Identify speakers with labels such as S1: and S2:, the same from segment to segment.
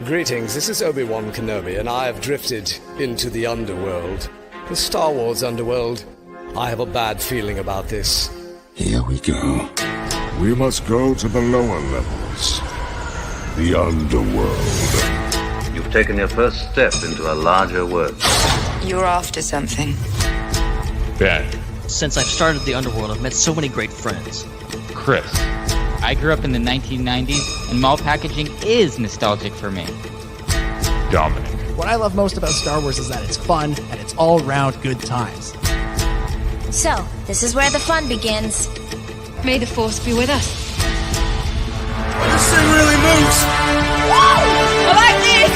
S1: Greetings, this is Obi-Wan Kenobi, and I have drifted into the underworld. The Star Wars Underworld. I have a bad feeling about this.
S2: Here we go. We must go to the lower levels. The underworld.
S3: You've taken your first step into a larger world.
S4: You're after something.
S5: Ben.
S6: Since I've started the underworld, I've met so many great friends.
S5: Chris.
S7: I grew up in the 1990s, and mall packaging is nostalgic for me.
S5: Dominic.
S8: What I love most about Star Wars is that it's fun, and it's all-round good times.
S9: So, this is where the fun begins.
S4: May the Force be with us.
S2: This thing really moves!
S9: Whoa! I like this!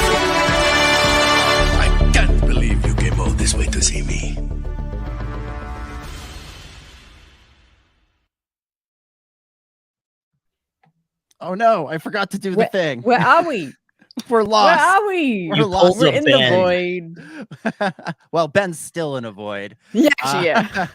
S2: I can't believe you came all this way to see me.
S8: Oh no, I forgot to do the thing.
S10: Where are we?
S8: We're lost.
S10: Where are we?
S8: We're lost.
S10: We're in the void.
S8: Well, Ben's still in a void.
S10: Yeah.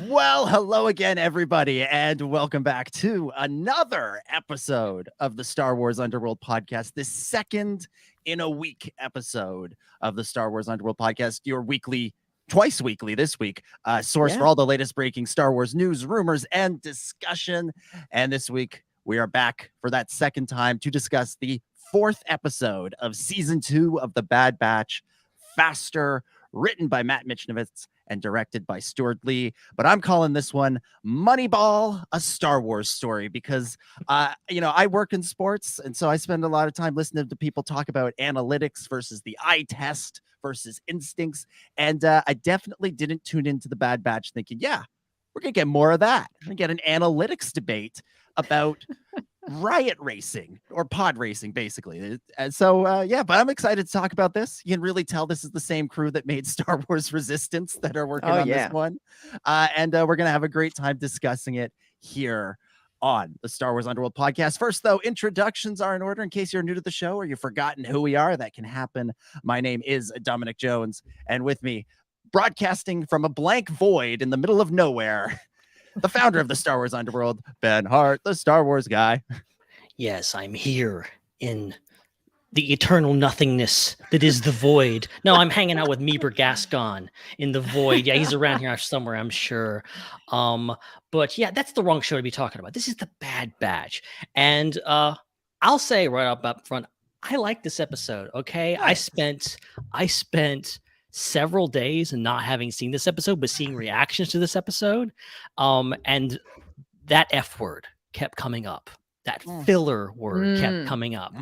S8: Well, hello again, everybody, and welcome back to another episode of the Star Wars Underworld Podcast, this second in a week episode of the Star Wars Underworld Podcast, your weekly, twice weekly this week, source for all the latest breaking Star Wars news, rumors, and discussion. And this week, we are back for that second time to discuss the fourth episode of season 2 of The Bad Batch, Faster, written by Matt Michnovitz and directed by Stuart Lee. But I'm calling this one Moneyball, a Star Wars story, because, I work in sports. And so I spend a lot of time listening to people talk about analytics versus the eye test versus instincts. And I definitely didn't tune into The Bad Batch thinking, yeah, we're going to get more of that. We're going to get an analytics debate about riot racing or pod racing, basically. And so, but I'm excited to talk about this. You can really tell this is the same crew that made Star Wars Resistance that are working on this one. And we're going to have a great time discussing it here on the Star Wars Underworld Podcast. First, though, introductions are in order in case you're new to the show or you've forgotten who we are. That can happen. My name is Dominic Jones, and with me, broadcasting from a blank void in the middle of nowhere, the founder of the Star Wars Underworld, Ben Hart, the Star Wars guy.
S6: Yes, I'm here in the eternal nothingness that is the void. No, I'm hanging out with Meeber Gascon in the void. Yeah, he's around here somewhere, I'm sure. But yeah, that's the wrong show to be talking about. This is The Bad Batch. And I'll say right up front, I like this episode, okay? I spent several days not having seen this episode, but seeing reactions to this episode. And that F word kept coming up. That filler word kept coming up.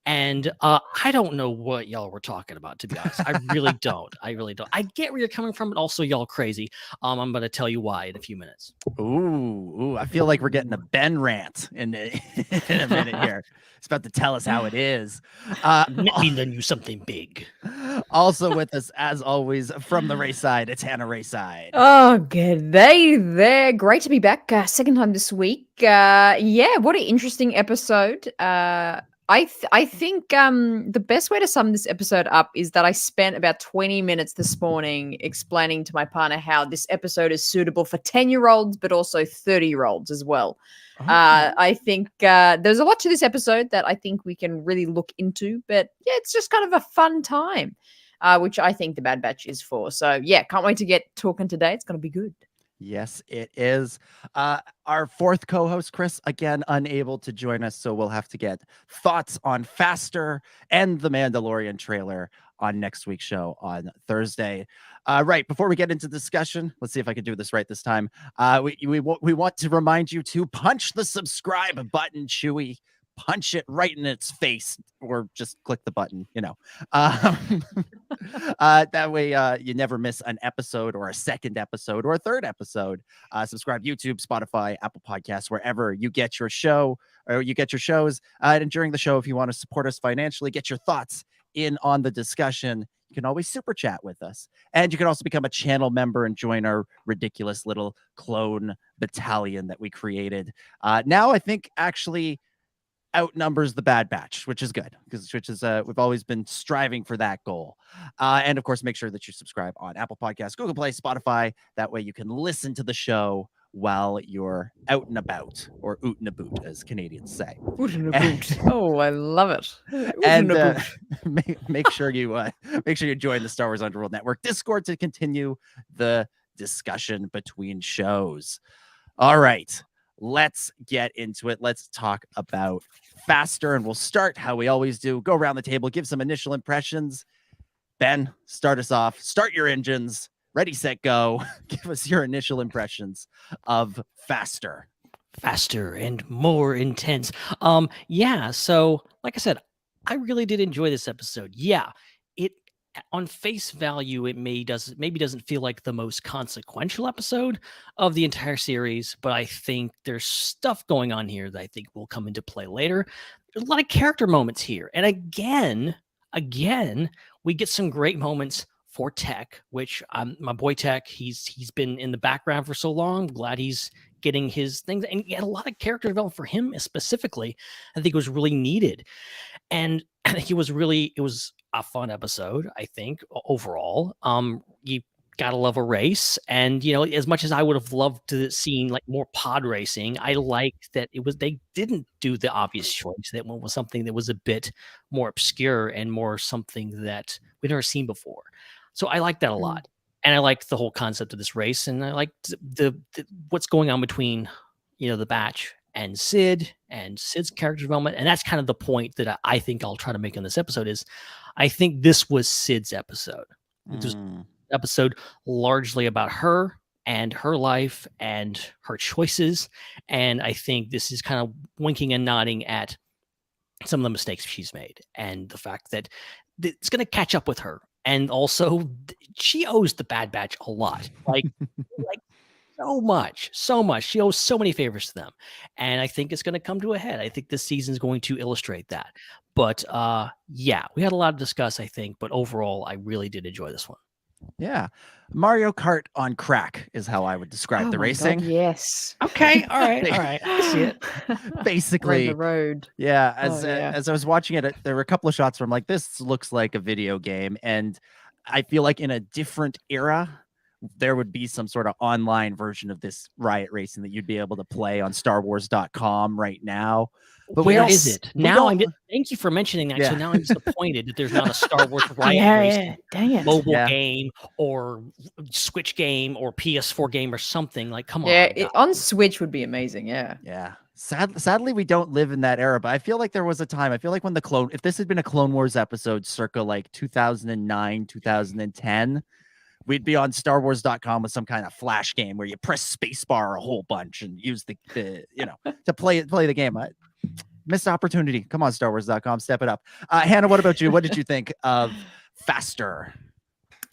S6: And I don't know what y'all were talking about, to be honest. I really don't. I get where you're coming from, but also y'all crazy. I'm going to tell you why in a few minutes.
S8: Ooh, I feel like we're getting a Ben rant in a minute here. It's about to tell us how it is.
S6: Let me lend you something big.
S8: Also with us, as always, from the Raeside, it's Hannah Raeside.
S10: Oh, good day there. Great to be back. Second time this week. What an interesting episode. I think the best way to sum this episode up is that I spent about 20 minutes this morning explaining to my partner how this episode is suitable for 10-year-olds, but also 30-year-olds as well. I think there's a lot to this episode that I think we can really look into, but yeah, it's just kind of a fun time, which I think The Bad Batch is for. So yeah, can't wait to get talking today. It's going to be good.
S8: Yes, it is. Our fourth co-host, Chris, again, unable to join us, so we'll have to get thoughts on Faster and the Mandalorian trailer on next week's show on Thursday. Right, before we get into discussion, let's see if I can do this right this time. We want to remind you to punch the subscribe button, Chewie. Punch it right in its face, or just click the button, that way you never miss an episode or a second episode or a third episode. Subscribe YouTube, Spotify, Apple Podcasts, wherever you get your show or you get your shows. And during the show, if you want to support us financially, get your thoughts in on the discussion, you can always super chat with us. And you can also become a channel member and join our ridiculous little clone battalion that we created. Now I think actually outnumbers the Bad Batch, which is good, because we've always been striving for that goal. And of course, make sure that you subscribe on Apple Podcasts, Google Play, Spotify. That way you can listen to the show while you're out and about, or oot and about, as Canadians say.
S10: Oot and about. Oh, I love it. Oot
S8: And
S10: about.
S8: make sure you join the Star Wars Underworld Network Discord to continue the discussion between shows. All right, let's get into it. Let's talk about Faster, and we'll start how we always do. Go around the table, give some initial impressions. Ben, start us off. Start your engines. Ready, set, go. Give us your initial impressions of Faster.
S6: Faster and more intense. Yeah, so like I said, I really did enjoy this episode. Yeah, it on face value, it maybe doesn't feel like the most consequential episode of the entire series, but I think there's stuff going on here that I think will come into play later. There's a lot of character moments here. And again, we get some great moments for Tech, which my boy Tech, he's been in the background for so long. I'm glad he's getting his things, and he had a lot of character development for him specifically. I think it was really needed, and I think it was a fun episode. I think overall, you gotta love a race, and as much as I would have loved to seen like more pod racing, I liked that they didn't do the obvious choice. That one was something that was a bit more obscure and more something that we'd never seen before. So I like that a lot. And I like the whole concept of this race. And I like the what's going on between, the Batch and Sid and Sid's character development. And that's kind of the point that I think I'll try to make on this episode is I think this was Sid's episode. It was an episode largely about her and her life and her choices. And I think this is kind of winking and nodding at some of the mistakes she's made and the fact that it's going to catch up with her. And also, she owes the Bad Batch a lot, like so much. She owes so many favors to them, and I think it's going to come to a head. I think this season is going to illustrate that. But yeah, we had a lot to discuss, I think. But overall, I really did enjoy this one.
S8: Yeah, Mario Kart on crack is how I would describe the racing.
S10: God, yes.
S6: Okay. All right. I see it.
S8: Basically,
S10: the road.
S8: Yeah. As I was watching it, there were a couple of shots where I'm like, this looks like a video game, and I feel like in a different era, there would be some sort of online version of this riot racing that you'd be able to play on StarWars.com right now. But
S6: where is it now? Thank you for mentioning that. Yeah. So now I'm disappointed that there's not a Star Wars riot racing mobile game or Switch game or PS4 game or something. Like, come on.
S10: Yeah, on Switch would be amazing. Yeah.
S8: Yeah. Sadly, we don't live in that era, but I feel like there was a time. I feel like when if this had been a Clone Wars episode circa like 2009, 2010, we'd be on StarWars.com with some kind of flash game where you press spacebar a whole bunch and use the to play the game. Missed opportunity. Come on, StarWars.com, step it up. Hannah, what about you? What did you think of Faster?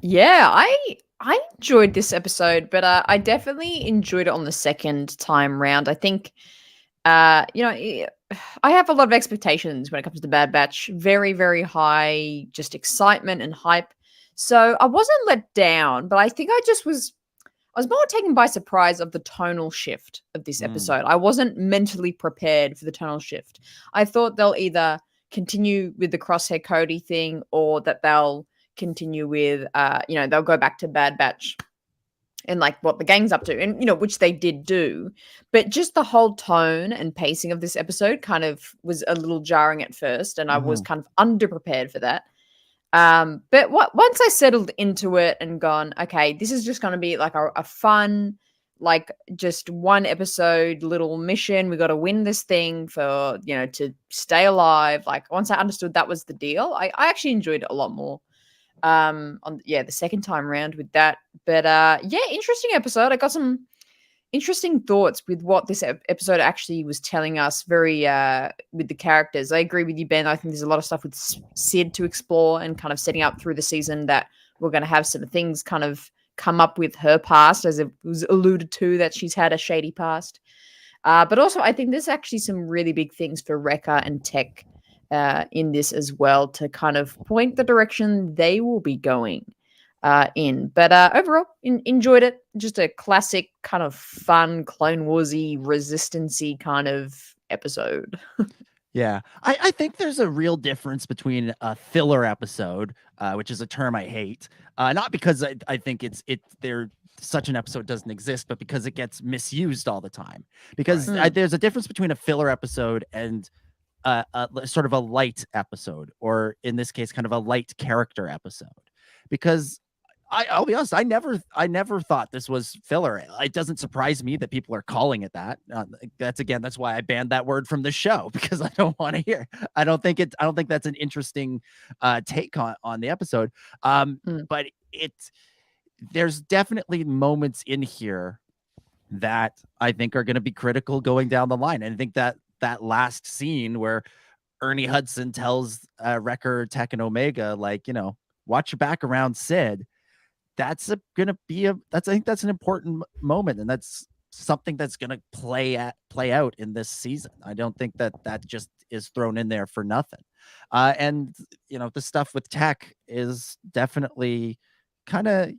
S10: Yeah, I enjoyed this episode, but I definitely enjoyed it on the second time round. I think, I have a lot of expectations when it comes to Bad Batch. Very, very high, just excitement and hype. So I wasn't let down, but I think I was more taken by surprise of the tonal shift of this episode. I wasn't mentally prepared for the tonal shift. I thought they'll either continue with the Crosshair Cody thing or that they'll continue with, they'll go back to Bad Batch and like what the gang's up to, and which they did do. But just the whole tone and pacing of this episode kind of was a little jarring at first, and I was kind of underprepared for that. But once I settled into it and gone, okay, this is just going to be like a fun, like just one episode little mission. We got to win this thing for, to stay alive. Like once I understood that was the deal, I actually enjoyed it a lot more. The second time round with that. But interesting episode. I got some interesting thoughts with what this episode actually was telling us very with the characters. I agree with you, Ben. I think there's a lot of stuff with Sid to explore and kind of setting up through the season that we're going to have some things kind of come up with her past, as it was alluded to that she's had a shady past. But also I think there's actually some really big things for Wrecker and Tech in this as well to kind of point the direction they will be going in. But overall, enjoyed it. Just a classic kind of fun Clone Wars-y, resistance-y kind of episode.
S8: Yeah, I think there's a real difference between a filler episode, which is a term I hate, not because I think they're such an episode doesn't exist, but because it gets misused all the time. Because there's a difference between a filler episode and sort of a light episode, or in this case, kind of a light character episode. Because I'll be honest, I never thought this was filler. It doesn't surprise me that people are calling it that. That's why I banned that word from the show, because I don't want to hear. I don't think that's an interesting take on the episode. But there's definitely moments in here that I think are going to be critical going down the line. And I think that last scene where Ernie Hudson tells Wrecker, Tech, and Omega, like, watch your back around Sid. I think that's an important moment, and that's something that's going to play out in this season. I don't think that just is thrown in there for nothing. And the stuff with Tech is definitely kind of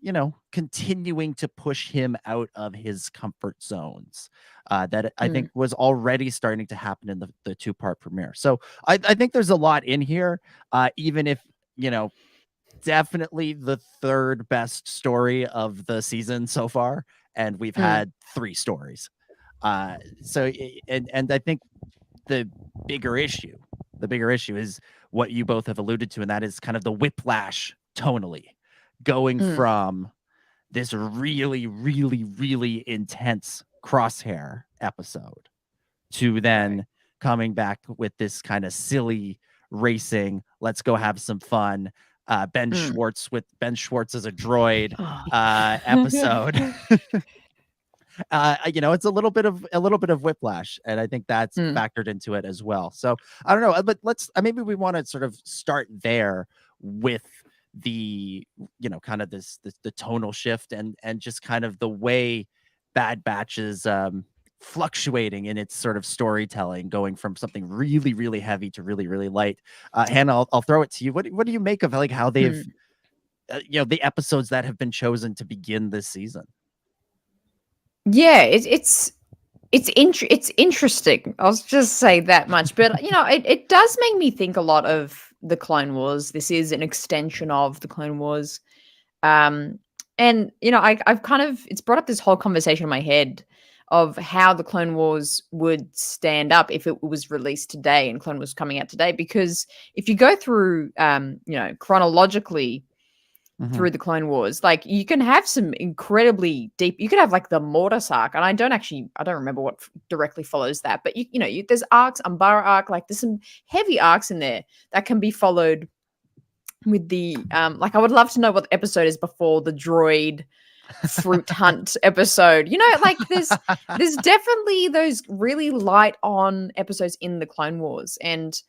S8: continuing to push him out of his comfort zones that I think was already starting to happen in the 2-part premiere. So I think there's a lot in here, even if definitely the third best story of the season so far, and we've had 3 stories. So I think the bigger issue is what you both have alluded to, and that is kind of the whiplash tonally, going from this really, really, really intense Crosshair episode to then coming back with this kind of silly racing, let's go have some fun, Ben Schwartz as a droid episode. It's a little bit of whiplash, and I think that's factored into it as well. So I don't know, but maybe we want to sort of start there with the kind of the tonal shift and just kind of the way Bad Batch is fluctuating in its sort of storytelling, going from something really, really heavy to really, really light. Hannah, I'll throw it to you. What do you make of like how they've the episodes that have been chosen to begin this season?
S10: Yeah, it's interesting. I'll just say that much. But it does make me think a lot of the Clone Wars. This is an extension of the Clone Wars. And I've kind of, it's brought up this whole conversation in my head of how the Clone Wars would stand up if it was released today and Clone Wars coming out today. Because if you go through chronologically through the Clone Wars, like you can have some incredibly deep, you could have like the Mortis arc, and I don't remember what directly follows that, but there's arcs, Umbara arc, like there's some heavy arcs in there that can be followed with the like I would love to know what the episode is before the droid fruit hunt episode. Like there's definitely those really light on episodes in the Clone Wars, and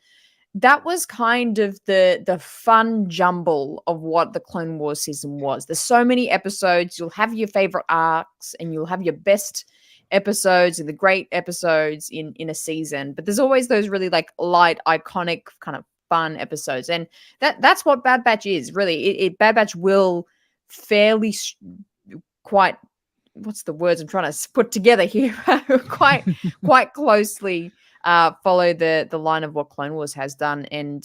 S10: that was kind of the fun jumble of what the Clone Wars season was. There's so many episodes. You'll have your favorite arcs and you'll have your best episodes and the great episodes in a season. But there's always those really like light, iconic kind of fun episodes. And that's what Bad Batch is, really. Bad Batch will fairly quite, what's the words I'm trying to put together here? quite closely follow the line of what Clone Wars has done. And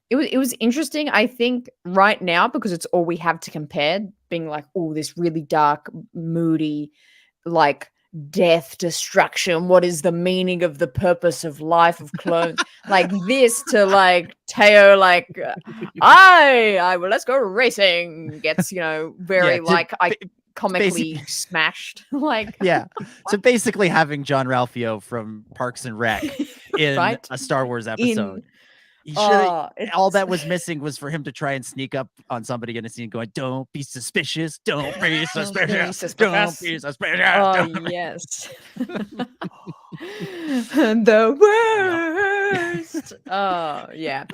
S10: it was interesting, I think, right now, because it's all we have to compare, being like, oh, this really dark, moody, like death, destruction, what is the meaning of the purpose of life of clones, like this, to like Teo, like I will, let's go racing, gets very comically smashed. Like,
S8: yeah. So basically having John Ralphio from Parks and Rec in a Star Wars episode. All that was missing was for him to try and sneak up on somebody in a scene going, don't be suspicious, don't be suspicious, don't be suspicious.
S10: Oh, yes. The worst. Oh, yeah.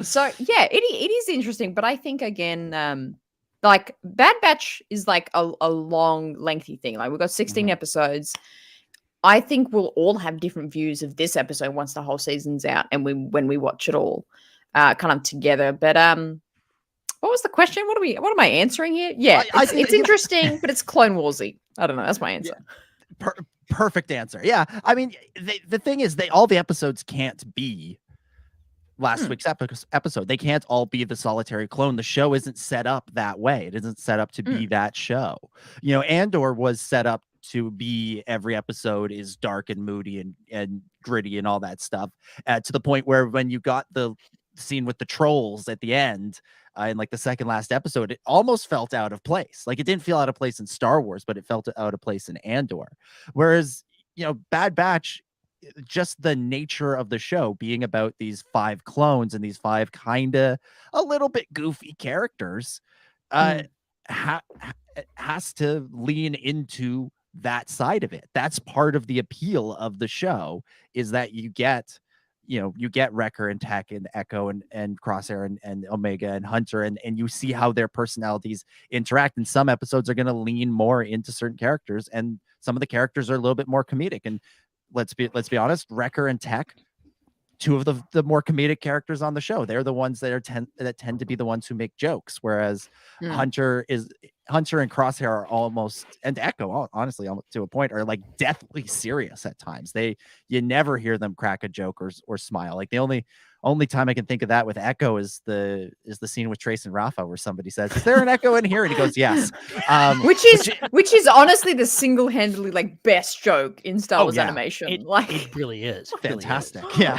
S10: So, yeah, it is interesting, but I think, again, like Bad Batch is like a long, lengthy thing. Like we've got 16 episodes. I think we'll all have different views of this episode once the whole season's out and when we watch it all kind of together. But what was the question? What am I answering here? Yeah, it's interesting, but it's Clone Warsy. I don't know. That's my answer.
S8: Yeah. Perfect answer. Yeah. I mean, the thing is, all the episodes can't be last week's episode. They can't all be the solitary clone. The show isn't set up that way. It isn't set up to be that show. You know, Andor was set up to be every episode is dark and moody and gritty and all that stuff, to the point where when you got the scene with the trolls at the end, in like the second last episode, it almost felt out of place. Like, it didn't feel out of place in Star Wars, but it felt out of place in Andor. Whereas, you know, Bad Batch, just the nature of the show being about these 5 clones and these 5 kind of a little bit goofy characters, has to lean into that side of it. That's part of the appeal of the show, is that you get Wrecker and Tech and Echo and Crosshair and Omega and Hunter, and you see how their personalities interact. And some episodes are going to lean more into certain characters, and some of the characters are a little bit more comedic. And let's be honest, Wrecker and Tech, 2 of the more comedic characters on the show. They're the ones that tend to be the ones who make jokes, whereas Hunter and Crosshair are almost, and Echo, honestly, almost to a point, are like deathly serious at times. You never hear them crack a joke or smile. Like, the only time I can think of that with Echo is the scene with Trace and Rafa, where somebody says, "Is there an Echo in here?" And he goes, "Yes."
S10: Which is honestly the single-handedly like best joke in Star Wars animation.
S6: It really is
S8: fantastic. Yeah.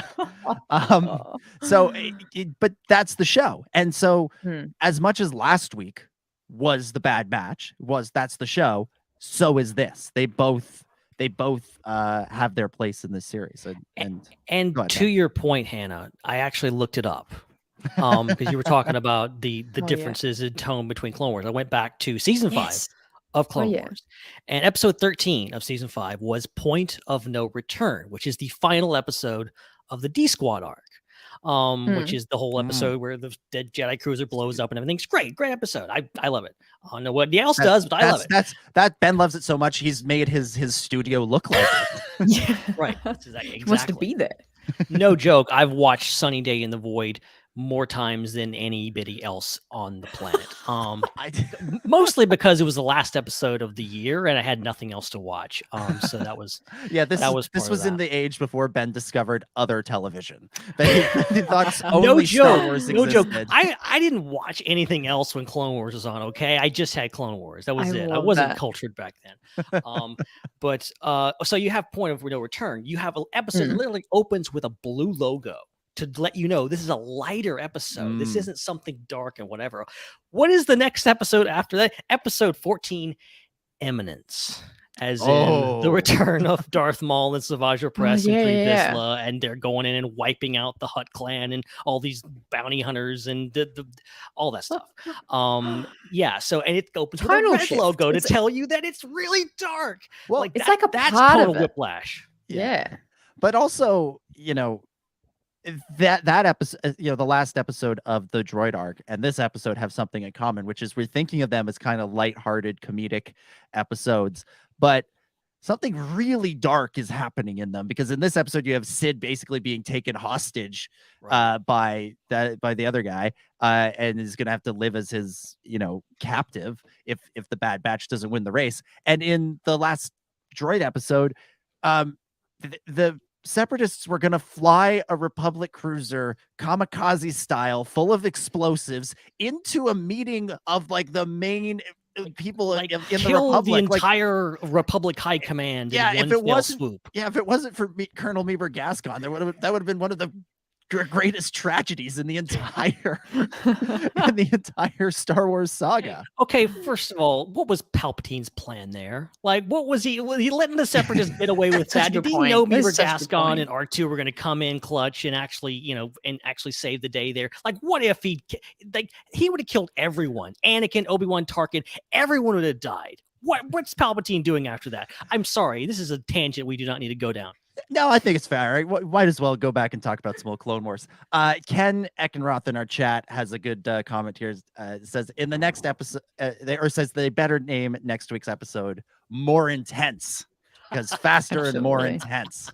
S8: But that's the show. And so as much as last week was the Bad Batch, that's the show, so is this. They both have their place in this series. And
S6: to your point, Hannah, I actually looked it up, because you were talking about the differences in tone between Clone Wars. I went back to season 5 of Clone Wars, and episode 13 of season 5 was Point of No Return, which is the final episode of the D Squad arc. Which is the whole episode where the dead Jedi cruiser blows up and everything's great episode. I love it. I don't know what else does, but I love it.
S8: That Ben loves it so much he's made his studio look like it.
S10: Yeah,
S6: right. Exactly.
S10: He wants to be there.
S6: No joke. I've watched Sunny Day in the Void more times than anybody else on the planet. Mostly because it was the last episode of the year and I had nothing else to watch. So that was
S8: this was in the age before Ben discovered other television. He thought only Star Wars existed.
S6: No joke. I didn't watch anything else when Clone Wars was on. Okay, I just had Clone Wars. That was it. I wasn't cultured back then. But so you have Point of No Return. You have an episode that literally opens with a blue logo to let you know this is a lighter episode. This isn't something dark and whatever. What is the next episode after that? Episode 14, Eminence. As in the return of Darth Maul and Savage Opress and Pre Vizsla, and they're going in and wiping out the Hutt clan and all these bounty hunters and all that stuff. So and it opens with a red logo to tell you that it's really dark.
S8: Well,
S10: it's like that's
S6: total
S10: part of
S6: whiplash.
S10: Yeah.
S8: But also, that episode, the last episode of the droid arc and this episode have something in common, which is we're thinking of them as kind of lighthearted comedic episodes, but something really dark is happening in them, because in this episode you have Sid basically being taken hostage by the other guy, and is going to have to live as his captive if the Bad Batch doesn't win the race. And in the last droid episode, the Separatists were going to fly a Republic cruiser kamikaze style full of explosives into a meeting of like the main people in the Republic.
S6: The entire Republic High Command.
S8: If it wasn't for Colonel Meeber Gascon, that would have been one of the greatest tragedies in the entire Star Wars saga.
S6: Okay, first of all, what was Palpatine's plan there? Like, what was he letting the Separatists get away with that? Did he know Meeber Gascon and R2 were going to come in clutch and actually save the day there? Like, what if he would have killed everyone? Anakin, Obi-Wan, Tarkin, everyone would have died. What's Palpatine doing after that? I'm sorry, this is a tangent we do not need to go down.
S8: No, I think it's fair. Right? Might as well go back and talk about some old Clone Wars. Ken Eckenroth in our chat has a good comment here. It says in the next episode, says they better name next week's episode More Intense, because faster and more intense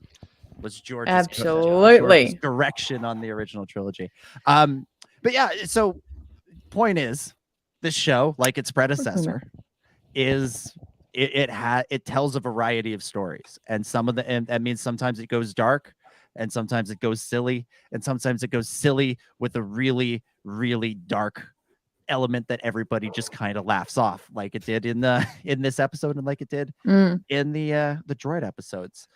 S8: was George's direction on the original trilogy. But yeah, so point is, this show, like its predecessor, is it tells a variety of stories, and that means sometimes it goes dark, and sometimes it goes silly, and sometimes it goes silly with a really, really dark element that everybody just kind of laughs off, like it did in this episode, and like it did in the droid episodes.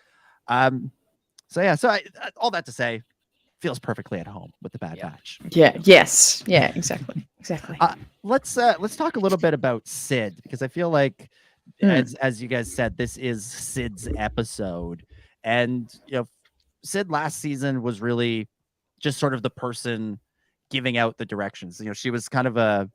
S8: So all that to say, feels perfectly at home with the Bad Batch.
S10: Exactly.
S8: Let's talk a little bit about Sid, because I feel like as you guys said, this is Sid's episode, and Sid last season was really just sort of the person giving out the directions. She was kind of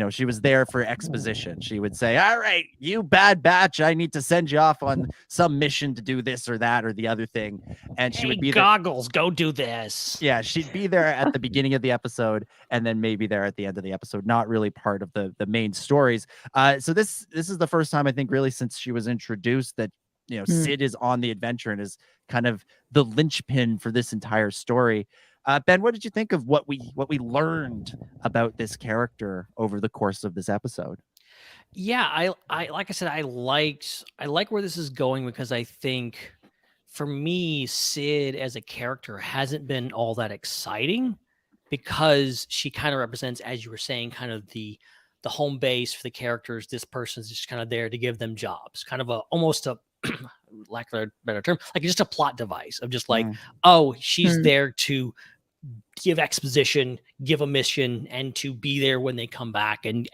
S8: she was there for exposition. She would say, all right, you Bad Batch, I need to send you off on some mission to do this or that or the other thing. And she would be
S6: Goggles, go do this.
S8: Yeah, she'd be there at the beginning of the episode and then maybe there at the end of the episode, not really part of the main stories. So this is the first time, I think, really since she was introduced that Sid is on the adventure and is kind of the linchpin for this entire story. Ben, what did you think of what we learned about this character over the course of this episode?
S6: Yeah, I like I said, I like where this is going, because I think for me, Sid as a character hasn't been all that exciting, because she kind of represents, as you were saying, kind of the home base for the characters. This person's just kind of there to give them jobs, kind of almost a lack of a better term, like just a plot device of just like, oh, she's there to give exposition, give a mission, and to be there when they come back and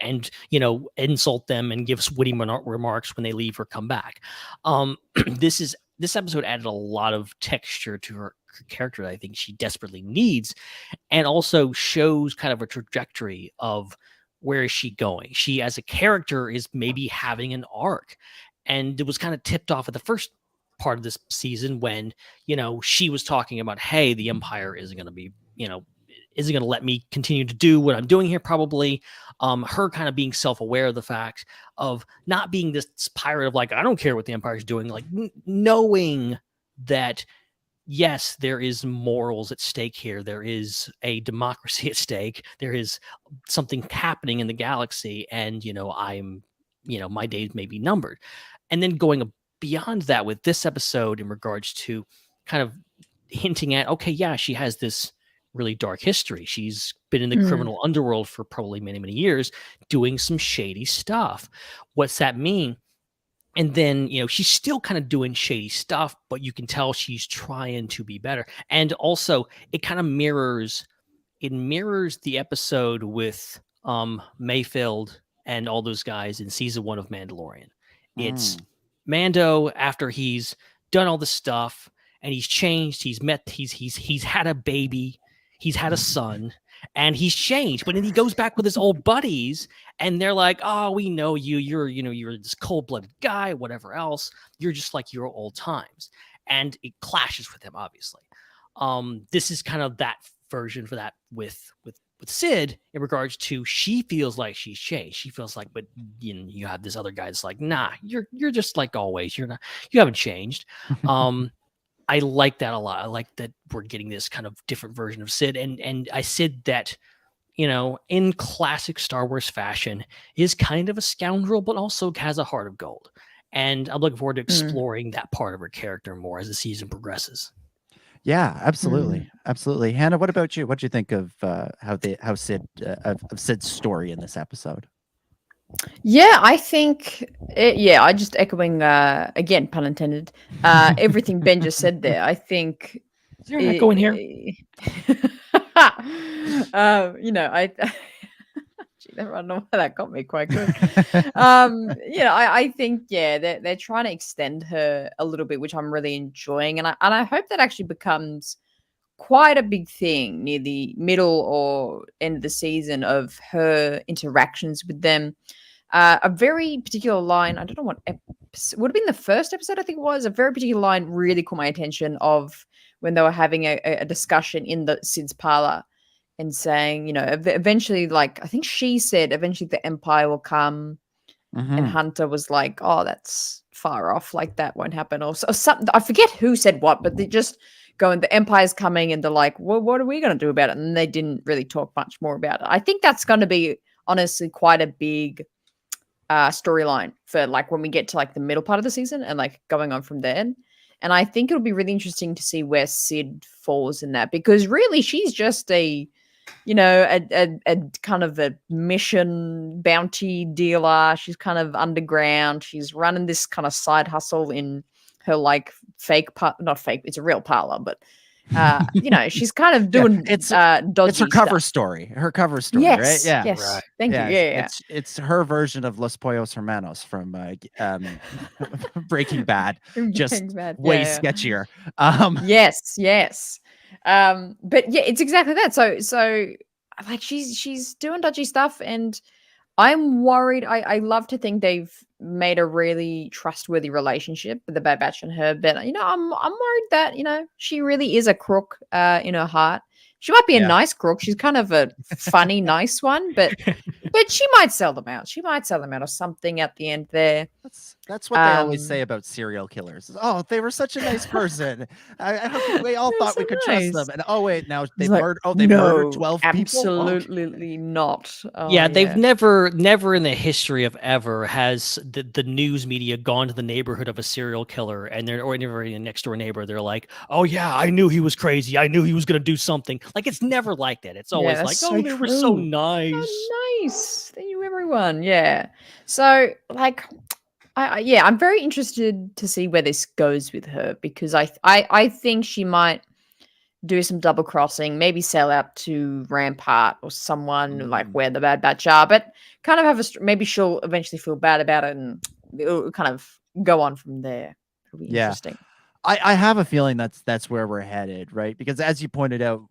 S6: insult them and give witty remarks when they leave or come back. This episode added a lot of texture to her character that I think she desperately needs, and also shows kind of a trajectory of where is she going. She as a character is maybe having an arc, and it was kind of tipped off at the first part of this season when she was talking about, hey, the Empire isn't going to be isn't going to let me continue to do what I'm doing here, probably. Her kind of being self-aware of the fact of not being this pirate of like, I don't care what the Empire is doing, like knowing that yes, there is morals at stake here, there is a democracy at stake, there is something happening in the galaxy, and I'm my days may be numbered. And then going beyond that with this episode in regards to kind of hinting at, okay, yeah, she has this really dark history. She's been in the criminal underworld for probably many, many years doing some shady stuff. What's that mean? And then, she's still kind of doing shady stuff, but you can tell she's trying to be better. And also it kind of mirrors the episode with Mayfield and all those guys in season 1 of Mandalorian. It's Mando after he's done all this stuff and he's changed. He's had a baby. He's had a son and he's changed, but then he goes back with his old buddies and they're like, oh, we know you. You're this cold-blooded guy, whatever else. You're just like your old times. And it clashes with him, obviously. This is kind of that version for that with Sid in regards to, she feels like she's changed. She feels like, but you have this other guy that's like, nah, you're just like always. You haven't changed. I like that a lot. I like that we're getting this kind of different version of Sid, and I Sid that, in classic Star Wars fashion, is kind of a scoundrel, but also has a heart of gold. And I'm looking forward to exploring that part of her character more as the season progresses.
S8: Yeah, absolutely, absolutely. Hannah, what about you? What do you think of how Sid of Sid's story in this episode?
S10: Yeah, I think, I just echoing, again, pun intended, everything Ben just said there. I think...
S6: Is there an echo in here?
S10: I don't know why that got me quite good. I think, they're trying to extend her a little bit, which I'm really enjoying. And I hope that actually becomes quite a big thing near the middle or end of the season of her interactions with them. A very particular line, I don't know what would have been the first episode, I think it was, a very particular line really caught my attention of when they were having a discussion in the Sid's parlor and saying, eventually, like, I think she said, eventually the Empire will come. And Hunter was like, oh, that's far off, like that won't happen. Or something, I forget who said what, but they just going, the Empire's coming, and they're like, well, what are we going to do about it? And they didn't really talk much more about it. I think that's going to be, honestly, quite a big storyline for, like, when we get to, like, the middle part of the season and, like, going on from then. And I think it'll be really interesting to see where Sid falls in that, because really she's just a kind of a mission bounty dealer. She's kind of underground. She's running this kind of side hustle in her like not fake, it's a real parlor, but she's kind of doing
S8: it's
S10: dodgy
S8: her cover
S10: stuff.
S8: story, right?
S10: Yes,
S8: Yeah,
S10: yes.
S8: right.
S10: Thank you. Yeah.
S8: It's her version of Los Pollos Hermanos from Breaking Bad, just
S10: Breaking Bad,
S8: way
S10: yeah.
S8: sketchier.
S10: Yes. But yeah, it's exactly that. So like she's doing dodgy stuff, and I'm worried. I love to think they've made a really trustworthy relationship with the Bad Batch and her, but I'm worried that she really is a crook in her heart. She might be a nice crook. She's kind of a funny, nice one, but she might sell them out. She might sell them out or something at the end there.
S8: That's what they always say about serial killers. Oh, they were such a nice person. We all thought we could trust them, and oh wait, now they murdered. Oh, they murdered 12 people.
S10: Absolutely not.
S6: Yeah, they've never in the history of ever has the news media gone to the neighborhood of a serial killer and they're or a next door neighbor. They're like, oh yeah, I knew he was crazy. I knew he was going to do something. Like, it's never like that. It's always like, oh, they were so nice.
S10: So nice. They knew everyone. Yeah. So like, I'm very interested to see where this goes with her, because I think she might do some double crossing, maybe sell out to Rampart or someone like where the Bad Batch are, but kind of have maybe she'll eventually feel bad about it and it'll kind of go on from there. It'll be interesting.
S8: I have a feeling that's where we're headed, right? Because as you pointed out,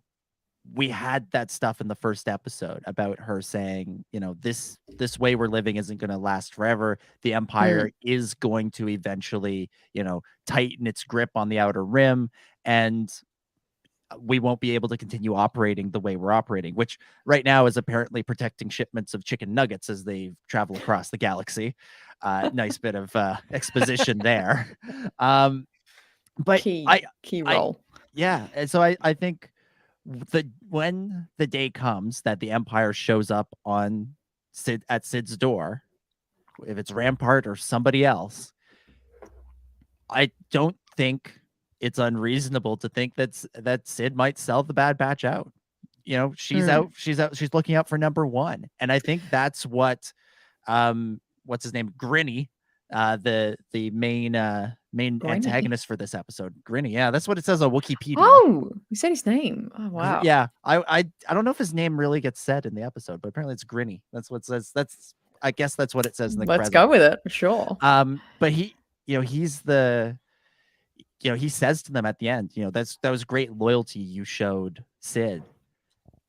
S8: we had that stuff in the first episode about her saying, this way we're living isn't going to last forever. The Empire is going to eventually, tighten its grip on the Outer Rim, and we won't be able to continue operating the way we're operating, which right now is apparently protecting shipments of chicken nuggets as they travel across the galaxy. Nice bit of exposition there. But
S10: key role.
S8: And so I think when the day comes that the Empire shows up on at Sid's door, if it's Rampart or somebody else, I don't think it's unreasonable to think that Sid might sell the Bad Batch out. She's out. She's looking out for number one, and I think that's what what's his name, Grinny, the main
S10: Grinny?
S8: antagonist for this episode. Grinny, yeah, that's what it says on Wikipedia.
S10: Oh, you said his name. Oh wow.
S8: Yeah, I don't know if his name really gets said in the episode, but apparently it's Grinny. That's what it says. I guess that's what it says in the
S10: Let's go with it, sure.
S8: But he's the he says to them at the end, that was great loyalty you showed Sid.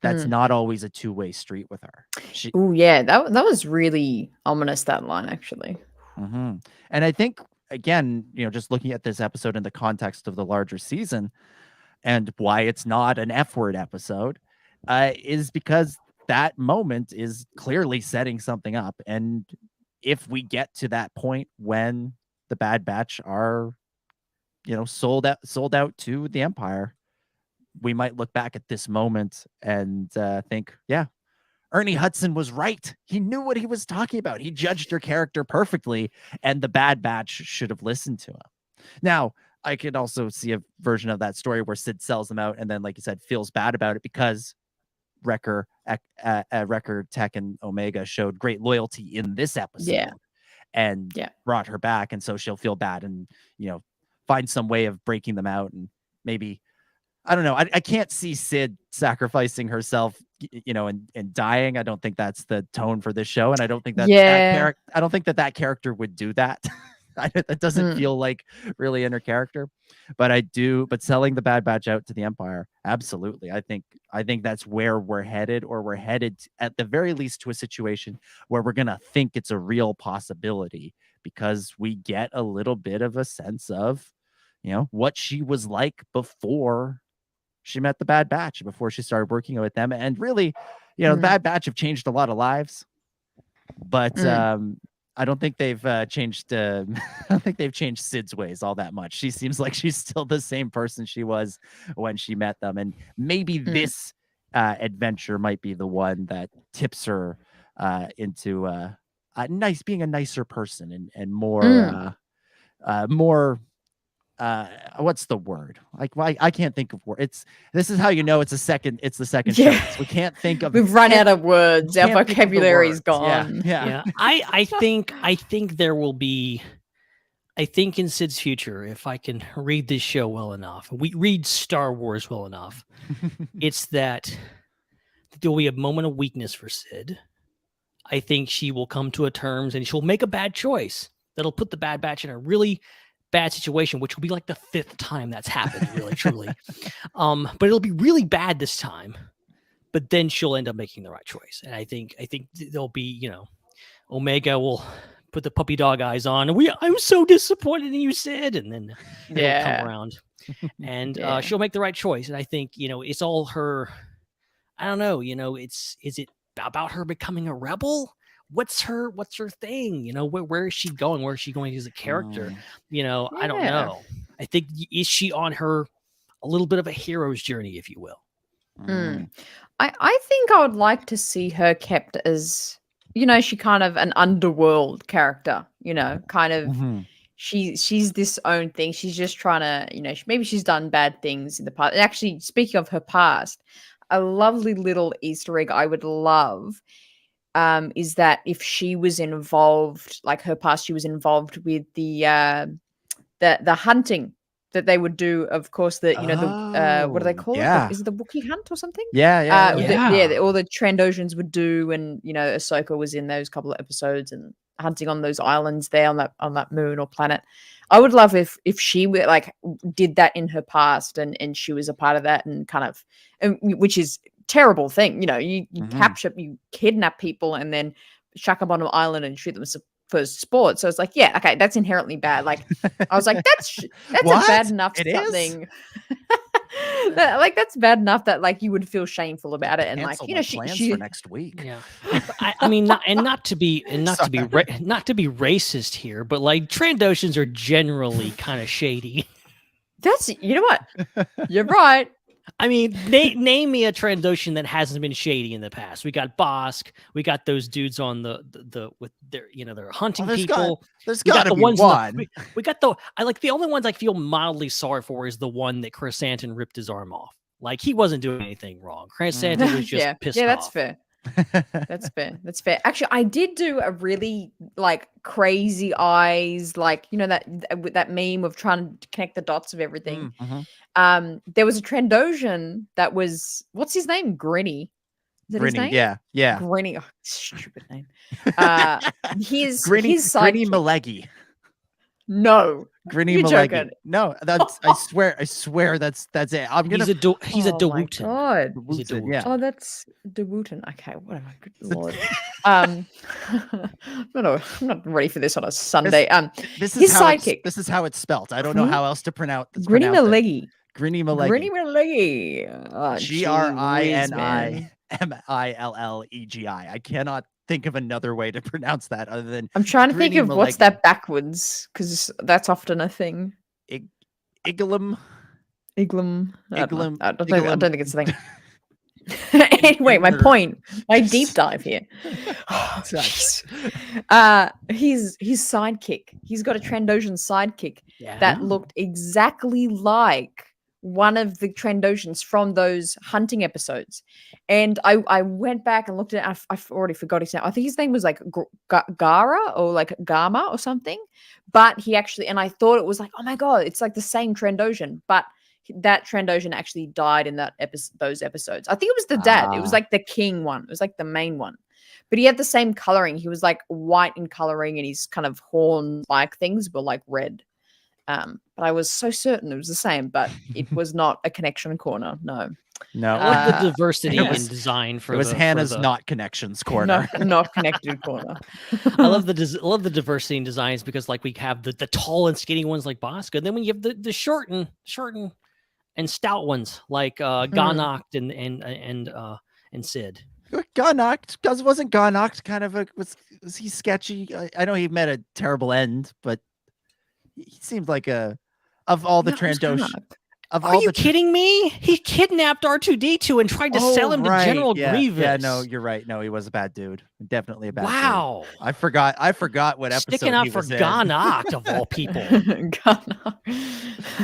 S8: That's not always a two-way street with her.
S10: Oh yeah, that was really ominous, that line, actually.
S8: And I think, again, just looking at this episode in the context of the larger season and why it's not an F-word episode, is because that moment is clearly setting something up. And if we get to that point when the Bad Batch are, sold out to the Empire, we might look back at this moment and think, yeah, Ernie Hudson was right. He knew what he was talking about. He judged your character perfectly, and the Bad Batch should have listened to him. Now, I could also see a version of that story where Sid sells them out and then, like you said, feels bad about it because Wrecker, Tech, and Omega showed great loyalty in this episode and brought her back. And so she'll feel bad and, find some way of breaking them out. And maybe, I don't know. I can't see Sid sacrificing herself, and dying. I don't think that's the tone for this show. And I don't think that, I don't think that character would do that. That doesn't feel like really in her character, but selling the Bad Batch out to the Empire, absolutely. I think that's where we're headed, or we're headed at the very least to a situation where we're going to think it's a real possibility, because we get a little bit of a sense of, what she was like before she met the Bad Batch, before she started working with them. And really, the Bad Batch have changed a lot of lives, but, I don't think they've changed. I don't think they've changed Sid's ways all that much. She seems like she's still the same person she was when she met them, and maybe this adventure might be the one that tips her into being a nicer person and more what's the word? Like, why I can't think of words. This is how you know it's the second show. We can't think of.
S10: We've run out of words. Our vocabulary's gone.
S8: Yeah.
S6: I think there will be. I think in Sid's future, if I can read this show well enough, we read Star Wars well enough, it's that there will be a moment of weakness for Sid. I think she will come to a terms and she'll make a bad choice that'll put the Bad Batch in a really bad situation, which will be like the 5th time that's happened, really, truly. But it'll be really bad this time. But then she'll end up making the right choice. And I think there'll be, Omega will put the puppy dog eyes on. And I was so disappointed in you, Sid. And then it'll come around. And she'll make the right choice. And I think, it's all her. I don't know, is it about her becoming a rebel? What's her thing? Where is she going? Where is she going as a character? I don't know. I think, is she on a little bit of a hero's journey, if you will?
S10: I think I would like to see her kept as, she kind of an underworld character, kind of she's this own thing. She's just trying to, maybe she's done bad things in the past. And actually, speaking of her past, a lovely little Easter egg I would love is that if she was involved, like her past, she was involved with the hunting that they would do. Of course, what do they call it? Is it the Wookiee hunt or something? All the Trandoshan's would do, and Ahsoka was in those couple of episodes and hunting on those islands there on that moon or planet. I would love if she were did that in her past and she was a part of that and kind of, which is terrible thing. You you kidnap people and then chuck them on an island and treat them for sport. So it's like, yeah, okay, that's inherently bad. Like, I was like, that's a bad enough something. That's bad enough that you would feel shameful about it. And
S8: cancel plans for next week.
S6: Yeah, I mean, not to be racist here, but Trandoshans are generally kind of shady.
S10: That's, what, you're right.
S6: I mean, name me a Trandoshan that hasn't been shady in the past. We got Bosk. We got those dudes on the with their they're hunting people.
S8: There's got to be one.
S6: We got the only ones I feel mildly sorry for is the one that Chrysanthemum ripped his arm off. He wasn't doing anything wrong. Chrysanthemum was just pissed off.
S10: Yeah, that's fair. That's fair. Actually, I did do a really crazy eyes, that meme of trying to connect the dots of everything. There was a Trandoshan that was, what's his name? Grinny. Is that his name?
S8: Yeah.
S10: Grinny. Oh, stupid name. His
S8: Grinny
S10: sidekick.
S8: Malegi.
S10: No.
S8: Grinny Malegi. No, that's I swear that's it. I'm gonna.
S6: He's a devoting.
S8: Yeah.
S10: Oh, that's devoting. Okay, whatever. Good lord. I'm not ready for this on a Sunday.
S8: This
S10: his
S8: is how
S10: sidekick.
S8: This is how it's spelt. I don't know how else to pronounce.
S10: Grinny Malegi.
S8: Grinny Malegi.
S10: Grinny Malegi.
S8: GRINIMILLEGI. I cannot think of another way to pronounce that other than.
S10: I'm trying to think of what's that backwards, because that's often a thing.
S8: Iglum.
S10: I don't think it's a thing. Anyway, my deep dive here. His sidekick. He's got a Trandoshan sidekick that looked exactly like one of the Trandoshans from those hunting episodes. And I went back and looked at it. I've already forgot his name. I think his name was Gara or Gama or something. But he actually, and I thought it was oh my God, it's the same Trandoshan. But that Trandoshan actually died in those episodes. I think it was the dad. It was the king one. It was the main one. But he had the same coloring. He was white in coloring, and his kind of horn-like things were red. But I was so certain it was the same, but it was not a connection corner. No.
S6: I love the diversity in design for
S8: it was Hannah's not connections corner.
S10: Not connected corner.
S6: I love the diversity in designs because we have the tall and skinny ones like Bosco, and then when you have the short and stout ones like Ganoct and Sid.
S8: Ganoct wasn't Ganoct kind of was he sketchy? I know he met a terrible end, but he seemed of all the Trandoshan.
S6: Are you kidding me? He kidnapped R2-D2 and tried to sell him to General Grievous.
S8: Yeah, no, you're right. No, he was a bad dude. Definitely a bad dude.
S6: Wow.
S8: I forgot what episode
S6: Sticking up
S8: he
S6: for
S8: was in.
S6: Ganoct of all people.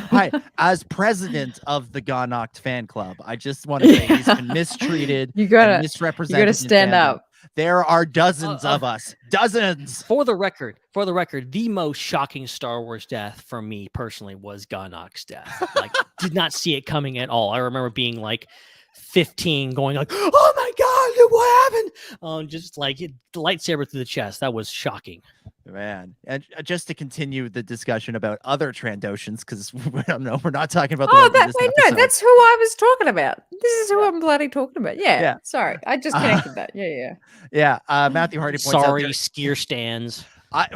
S8: Hi, as president of the Ganoct fan club, I just want to say he's been mistreated.
S10: You gotta
S8: misrepresented.
S10: You gotta stand up.
S8: There are dozens of us. Dozens.
S6: For the record, the most shocking Star Wars death for me personally was Ganoc's death. Like, did not see it coming at all. I remember being like 15, going like, "Oh my god, what happened?" Just like the lightsaber through the chest. That was shocking.
S8: Man, and just to continue the discussion about other Trandoshans, because we're not talking about.
S10: That's who I was talking about. This is who I'm bloody talking about. Yeah. Sorry, I just connected that. Yeah.
S8: Matthew Hardy points
S6: Sorry,
S8: out
S6: Skier stands.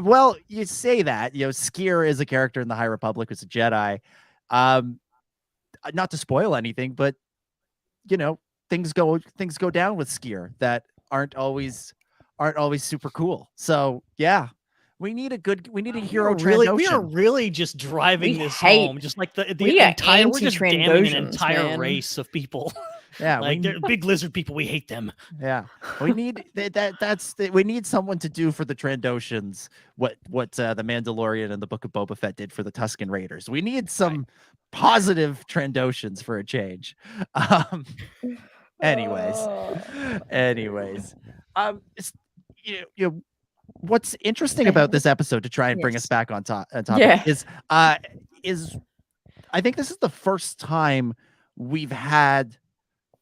S8: Well, you say that. Skier is a character in the High Republic who's a Jedi. Not to spoil anything, but things go down with Skier that aren't always super cool. So yeah. We need a hero Trandoshan.
S6: We are really just driving this home. Just like the entire, we're just damning an entire race of people.
S8: Yeah,
S6: like they're big lizard people. We hate them.
S8: Yeah, we need we need someone to do for the Trandoshans what the Mandalorian and the Book of Boba Fett did for the Tusken Raiders. We need some positive Trandoshans for a change. Anyways, what's interesting about this episode, to try and bring us back on top, is I think this is the first time we've had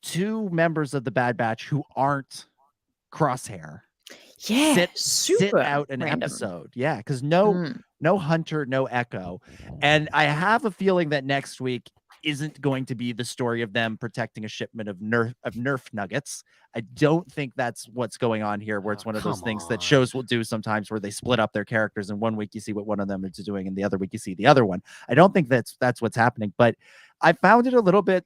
S8: two members of the Bad Batch who aren't Crosshair sit out an episode. Yeah, because no Hunter, no Echo. And I have a feeling that next week isn't going to be the story of them protecting a shipment of Nerf nuggets. I don't think that's what's going on here, where it's one of those things that shows will do sometimes, where they split up their characters, and one week you see what one of them is doing and the other week you see the other one. I don't think that's what's happening, but I found it a little bit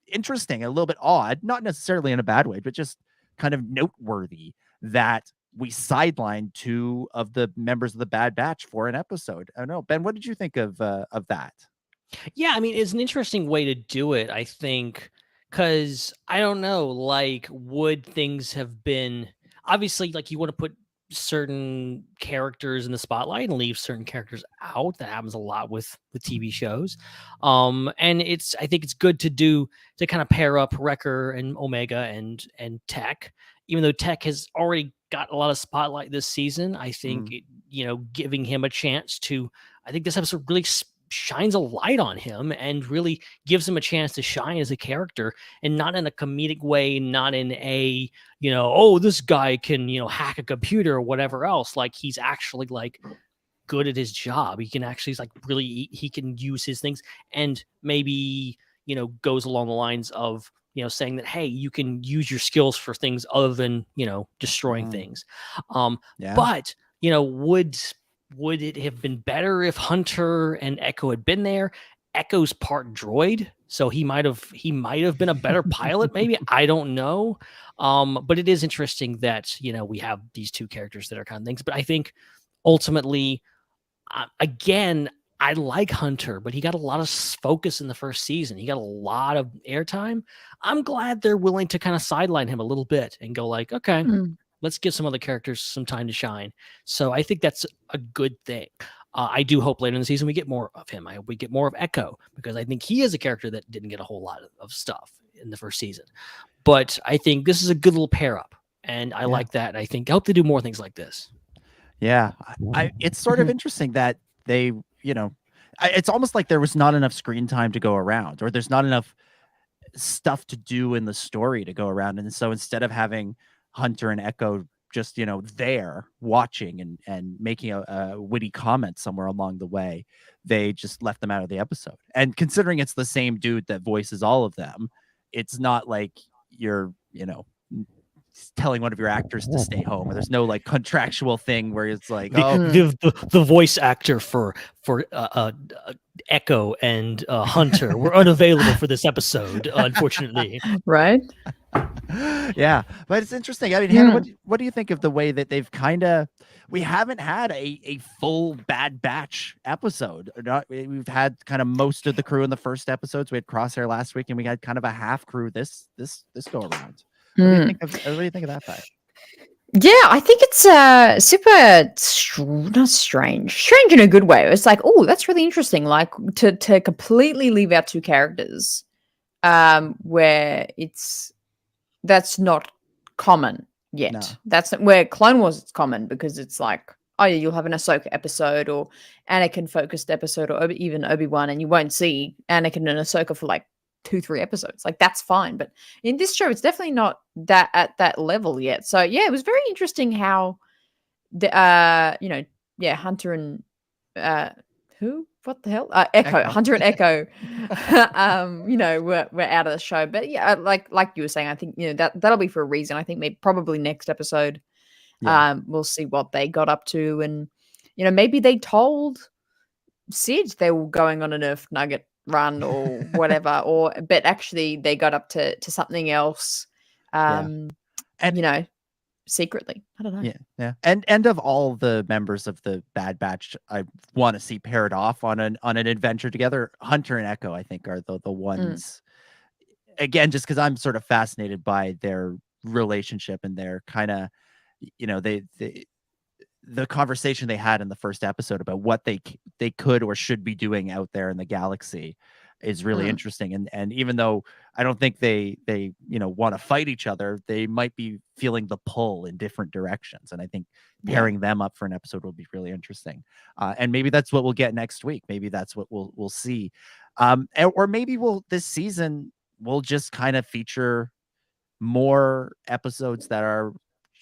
S8: interesting, a little bit odd, not necessarily in a bad way, but just kind of noteworthy that we sidelined two of the members of the Bad Batch for an episode. I don't know, Ben, what did you think of that?
S6: Yeah, I mean, it's an interesting way to do it, I think, because I don't know, like, would things have been, obviously, like, you want to put certain characters in the spotlight and leave certain characters out. That happens a lot with TV shows. And I think it's good to kind of pair up Wrecker and Omega and Tech, even though Tech has already got a lot of spotlight this season. I think, giving him a chance to, I think this episode really shines a light on him and really gives him a chance to shine as a character, and not in a comedic way, not in a, this guy can, hack a computer or whatever else. Like, he's actually like good at his job. He can actually he can use his things, and maybe, goes along the lines of, saying that, hey, you can use your skills for things other than, destroying things. But, would it have been better if Hunter and Echo had been there? Echo's part droid, so he might have been a better pilot, maybe. I don't know. But it is interesting that, we have these two characters that are kind of things. But I think ultimately, again, I like Hunter, but he got a lot of focus in the first season. He got a lot of airtime. I'm glad they're willing to kind of sideline him a little bit and go like, okay, let's give some other characters some time to shine. So I think that's a good thing. I do hope later in the season we get more of him. I hope we get more of Echo, because I think he is a character that didn't get a whole lot of stuff in the first season. But I think this is a good little pair up, and I like that. I hope they do more things like this.
S8: Yeah, it's sort of interesting that they, it's almost like there was not enough screen time to go around, or there's not enough stuff to do in the story to go around. And so instead of having Hunter and Echo just, there watching and making a witty comment somewhere along the way, they just left them out of the episode. And considering it's the same dude that voices all of them, it's not like you're, telling one of your actors to stay home, or there's no like contractual thing where it's like
S6: the voice actor for Echo and Hunter were unavailable for this episode, unfortunately.
S10: Right?
S8: Yeah, but it's interesting. I mean, Hannah, what do you think of the way that they've we haven't had a full Bad Batch episode. We've had kind of most of the crew in the first episodes. We had Crosshair last week, and we had kind of a half crew this go around. What do you think of that fact?
S10: Yeah, I think it's not strange in a good way. It's like, oh, that's really interesting. Like to completely leave out two characters, where that's not common yet.
S8: No.
S10: That's where Clone Wars it's common, because it's like, oh yeah, you'll have an Ahsoka episode or Anakin focused episode, or even Obi-Wan, and you won't see Anakin and Ahsoka for like 2-3 episodes. Like, that's fine. But in this show, it's definitely not that at that level yet. So yeah, it was very interesting how the Hunter and what the hell? Echo. Hunter and Echo we're out of the show. But yeah, like you were saying, I think that'll be for a reason. I think maybe probably next episode we'll see what they got up to, and maybe they told Sid they were going on an Earth Nugget run or whatever, but actually they got up to something else, and secretly. I don't know.
S8: Yeah. And of all the members of the Bad Batch I want to see paired off on an adventure together, Hunter and Echo I think are the ones. Again, just because I'm sort of fascinated by their relationship and their kind of the conversation they had in the first episode about what they could or should be doing out there in the galaxy is really interesting. And even though I don't think they want to fight each other, they might be feeling the pull in different directions. And I think pairing them up for an episode will be really interesting. And maybe that's what we'll get next week. Maybe that's what we'll see. Or maybe this season will just kind of feature more episodes that are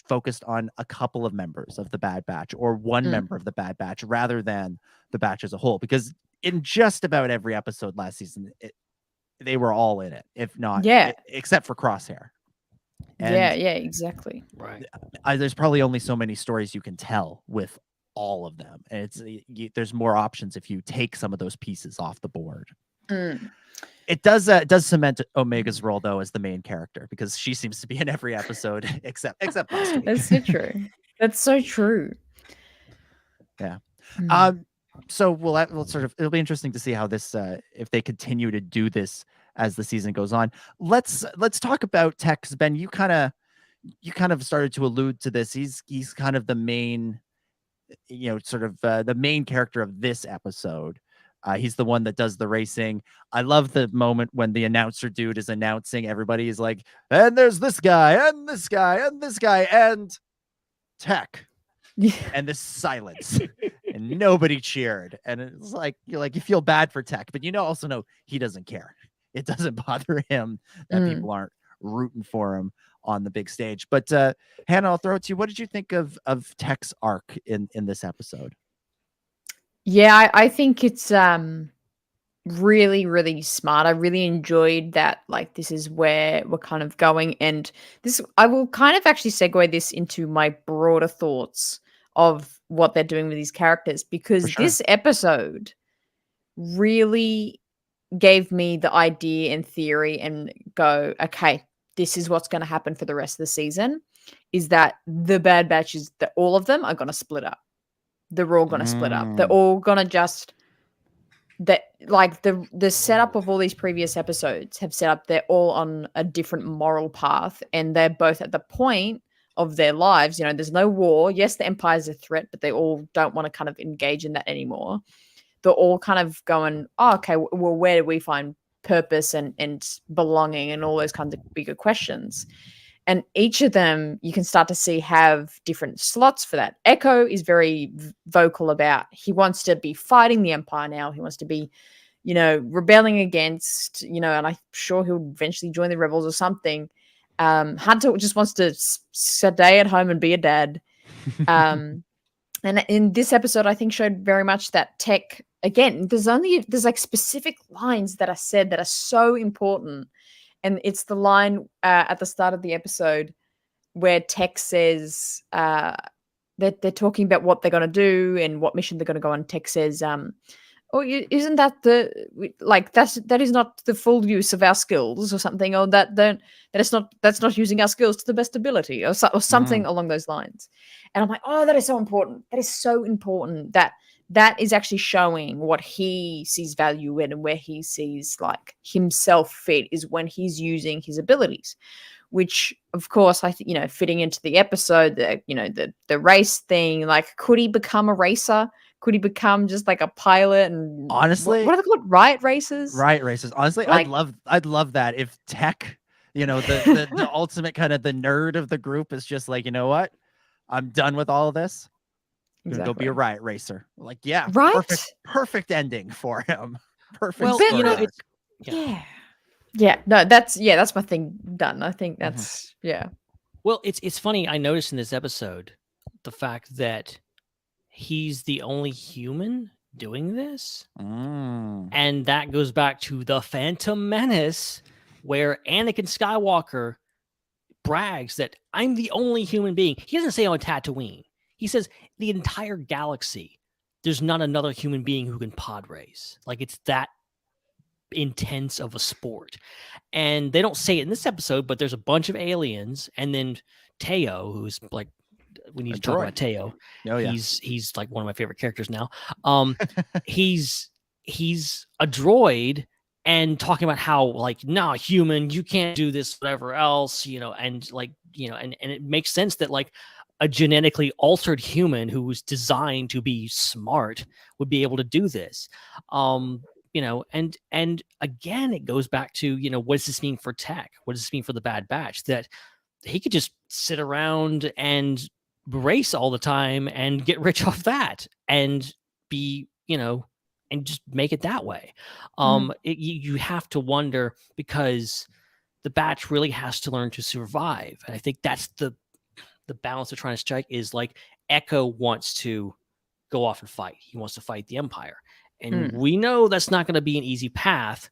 S8: focused on a couple of members of the Bad Batch or one member of the Bad Batch rather than the batch as a whole, because in just about every episode last season they were all in it, if not except for Crosshair. And
S10: exactly.
S6: Right.
S8: There's probably only so many stories you can tell with all of them, and there's more options if you take some of those pieces off the board. It does cement Omega's role though as the main character, because she seems to be in every episode except last week.
S10: That's so true. That's so true.
S8: Yeah. So we'll sort of, it'll be interesting to see how this if they continue to do this as the season goes on. Let's talk about Tech. Ben, you kind of started to allude to this. He's kind of the main, the main character of this episode. He's the one that does the racing. I love the moment when the announcer dude is announcing. Everybody is like, and there's this guy, and this guy, and this guy, and Tech. And this silence. And nobody cheered. And it's like, you feel bad for Tech, but also know he doesn't care. It doesn't bother him that people aren't rooting for him on the big stage. But Hannah, I'll throw it to you. What did you think of Tech's arc in this episode?
S10: Yeah, I think it's really, really smart. I really enjoyed that. Like, this is where we're kind of going, and this I will kind of actually segue this into my broader thoughts of what they're doing with these characters, because this episode really gave me the idea and theory and go, okay, this is what's going to happen for the rest of the season, is that the Bad Batch that all of them are going to split up. They're all going to split up. They're all going to the setup of all these previous episodes have set up, they're all on a different moral path, and they're both at the point of their lives. There's no war. Yes, the Empire's a threat, but they all don't want to kind of engage in that anymore. They're all kind of going, oh, okay, well, where do we find purpose and belonging and all those kinds of bigger questions? And each of them, you can start to see, have different slots for that. Echo is very vocal about, he wants to be fighting the Empire now. He wants to be, rebelling against, and I'm sure he'll eventually join the rebels or something. Hunter just wants to stay at home and be a dad. And in this episode, I think showed very much that Tech, again, there's like specific lines that are said that are so important. And it's the line at the start of the episode where Tech says that they're talking about what they're going to do and what mission they're going to go on. Tech says, Or isn't that that is not the full use of our skills or something, or that's not using our skills to the best ability, or something along those lines. And I'm like, oh, that is so important. That is so important that is actually showing what he sees value in, and where he sees like himself fit is when he's using his abilities, which of course I think, fitting into the episode, the race thing, like could he become a racer? Could he become just like a pilot? And
S8: honestly,
S10: what are they called? Riot races?
S8: Riot races. Honestly,
S10: Like-
S8: I'd love that if Tech, the ultimate kind of the nerd of the group is just like, you know what? I'm done with all of this. I'm gonna go be a riot racer. Like, yeah,
S10: Right?
S8: perfect ending for him. Perfect.
S6: Well,
S8: story arc.
S6: it's
S10: Yeah. No, that's my thing done. I think that's
S6: Well, it's funny. I noticed in this episode the fact that he's the only human doing this, and that goes back to the Phantom Menace, where Anakin Skywalker brags that I'm the only human being. He doesn't say on Tatooine. He says the entire galaxy, there's not another human being who can pod race. Like, it's that intense of a sport. And they don't say it in this episode, but there's a bunch of aliens, and then Teo, who's like, we need to talk about Teo.
S8: Oh, yeah.
S6: He's like one of my favorite characters now. He's a droid, and talking about how like, nah, human, you can't do this, whatever else, and like, and it makes sense that like a genetically altered human who was designed to be smart would be able to do this. And again, it goes back to, what does this mean for Tech? What does this mean for the Bad Batch? That he could just sit around and race all the time and get rich off that and be, and just make it that way. You have to wonder, because the Batch really has to learn to survive. And I think that's the balance they're trying to strike, is like Echo wants to go off and fight. He wants to fight the Empire. And we know that's not going to be an easy path,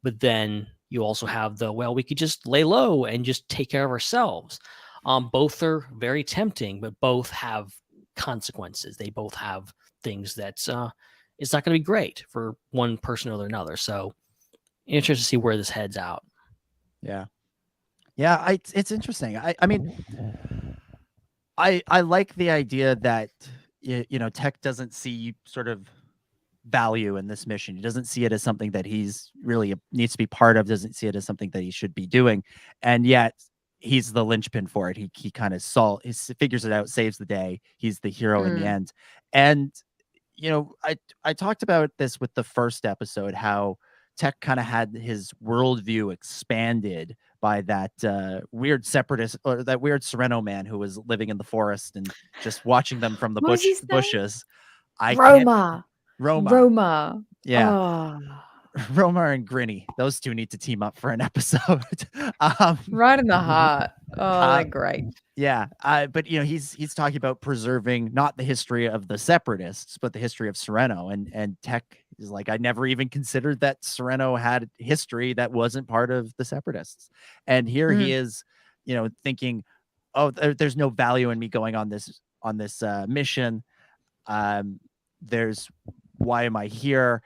S6: but then you also have we could just lay low and just take care of ourselves. Both are very tempting, but both have consequences. They both have things that's it's not going to be great for one person or another. So interested to see where this heads out.
S8: Yeah. It's interesting. I mean, I like the idea that Tech doesn't see sort of value in this mission. He doesn't see it as something that he's really needs to be part of, doesn't see it as something that he should be doing, and yet he's the linchpin for it. He kind of figures it out, saves the day. He's the hero in the end. And I talked about this with the first episode, how Tech kind of had his worldview expanded by that weird separatist, or that weird Sereno man who was living in the forest and just watching them from the bushes. Roma. Yeah.
S10: Oh.
S8: Roma and Grinny. Those two need to team up for an episode.
S10: Right in the heart. Oh, they're great.
S8: Yeah. But he's talking about preserving not the history of the separatists, but the history of Sereno. And Tech is like, I never even considered that Sereno had history that wasn't part of the separatists. And here he is, thinking, oh, there's no value in me going on this mission. Why am I here?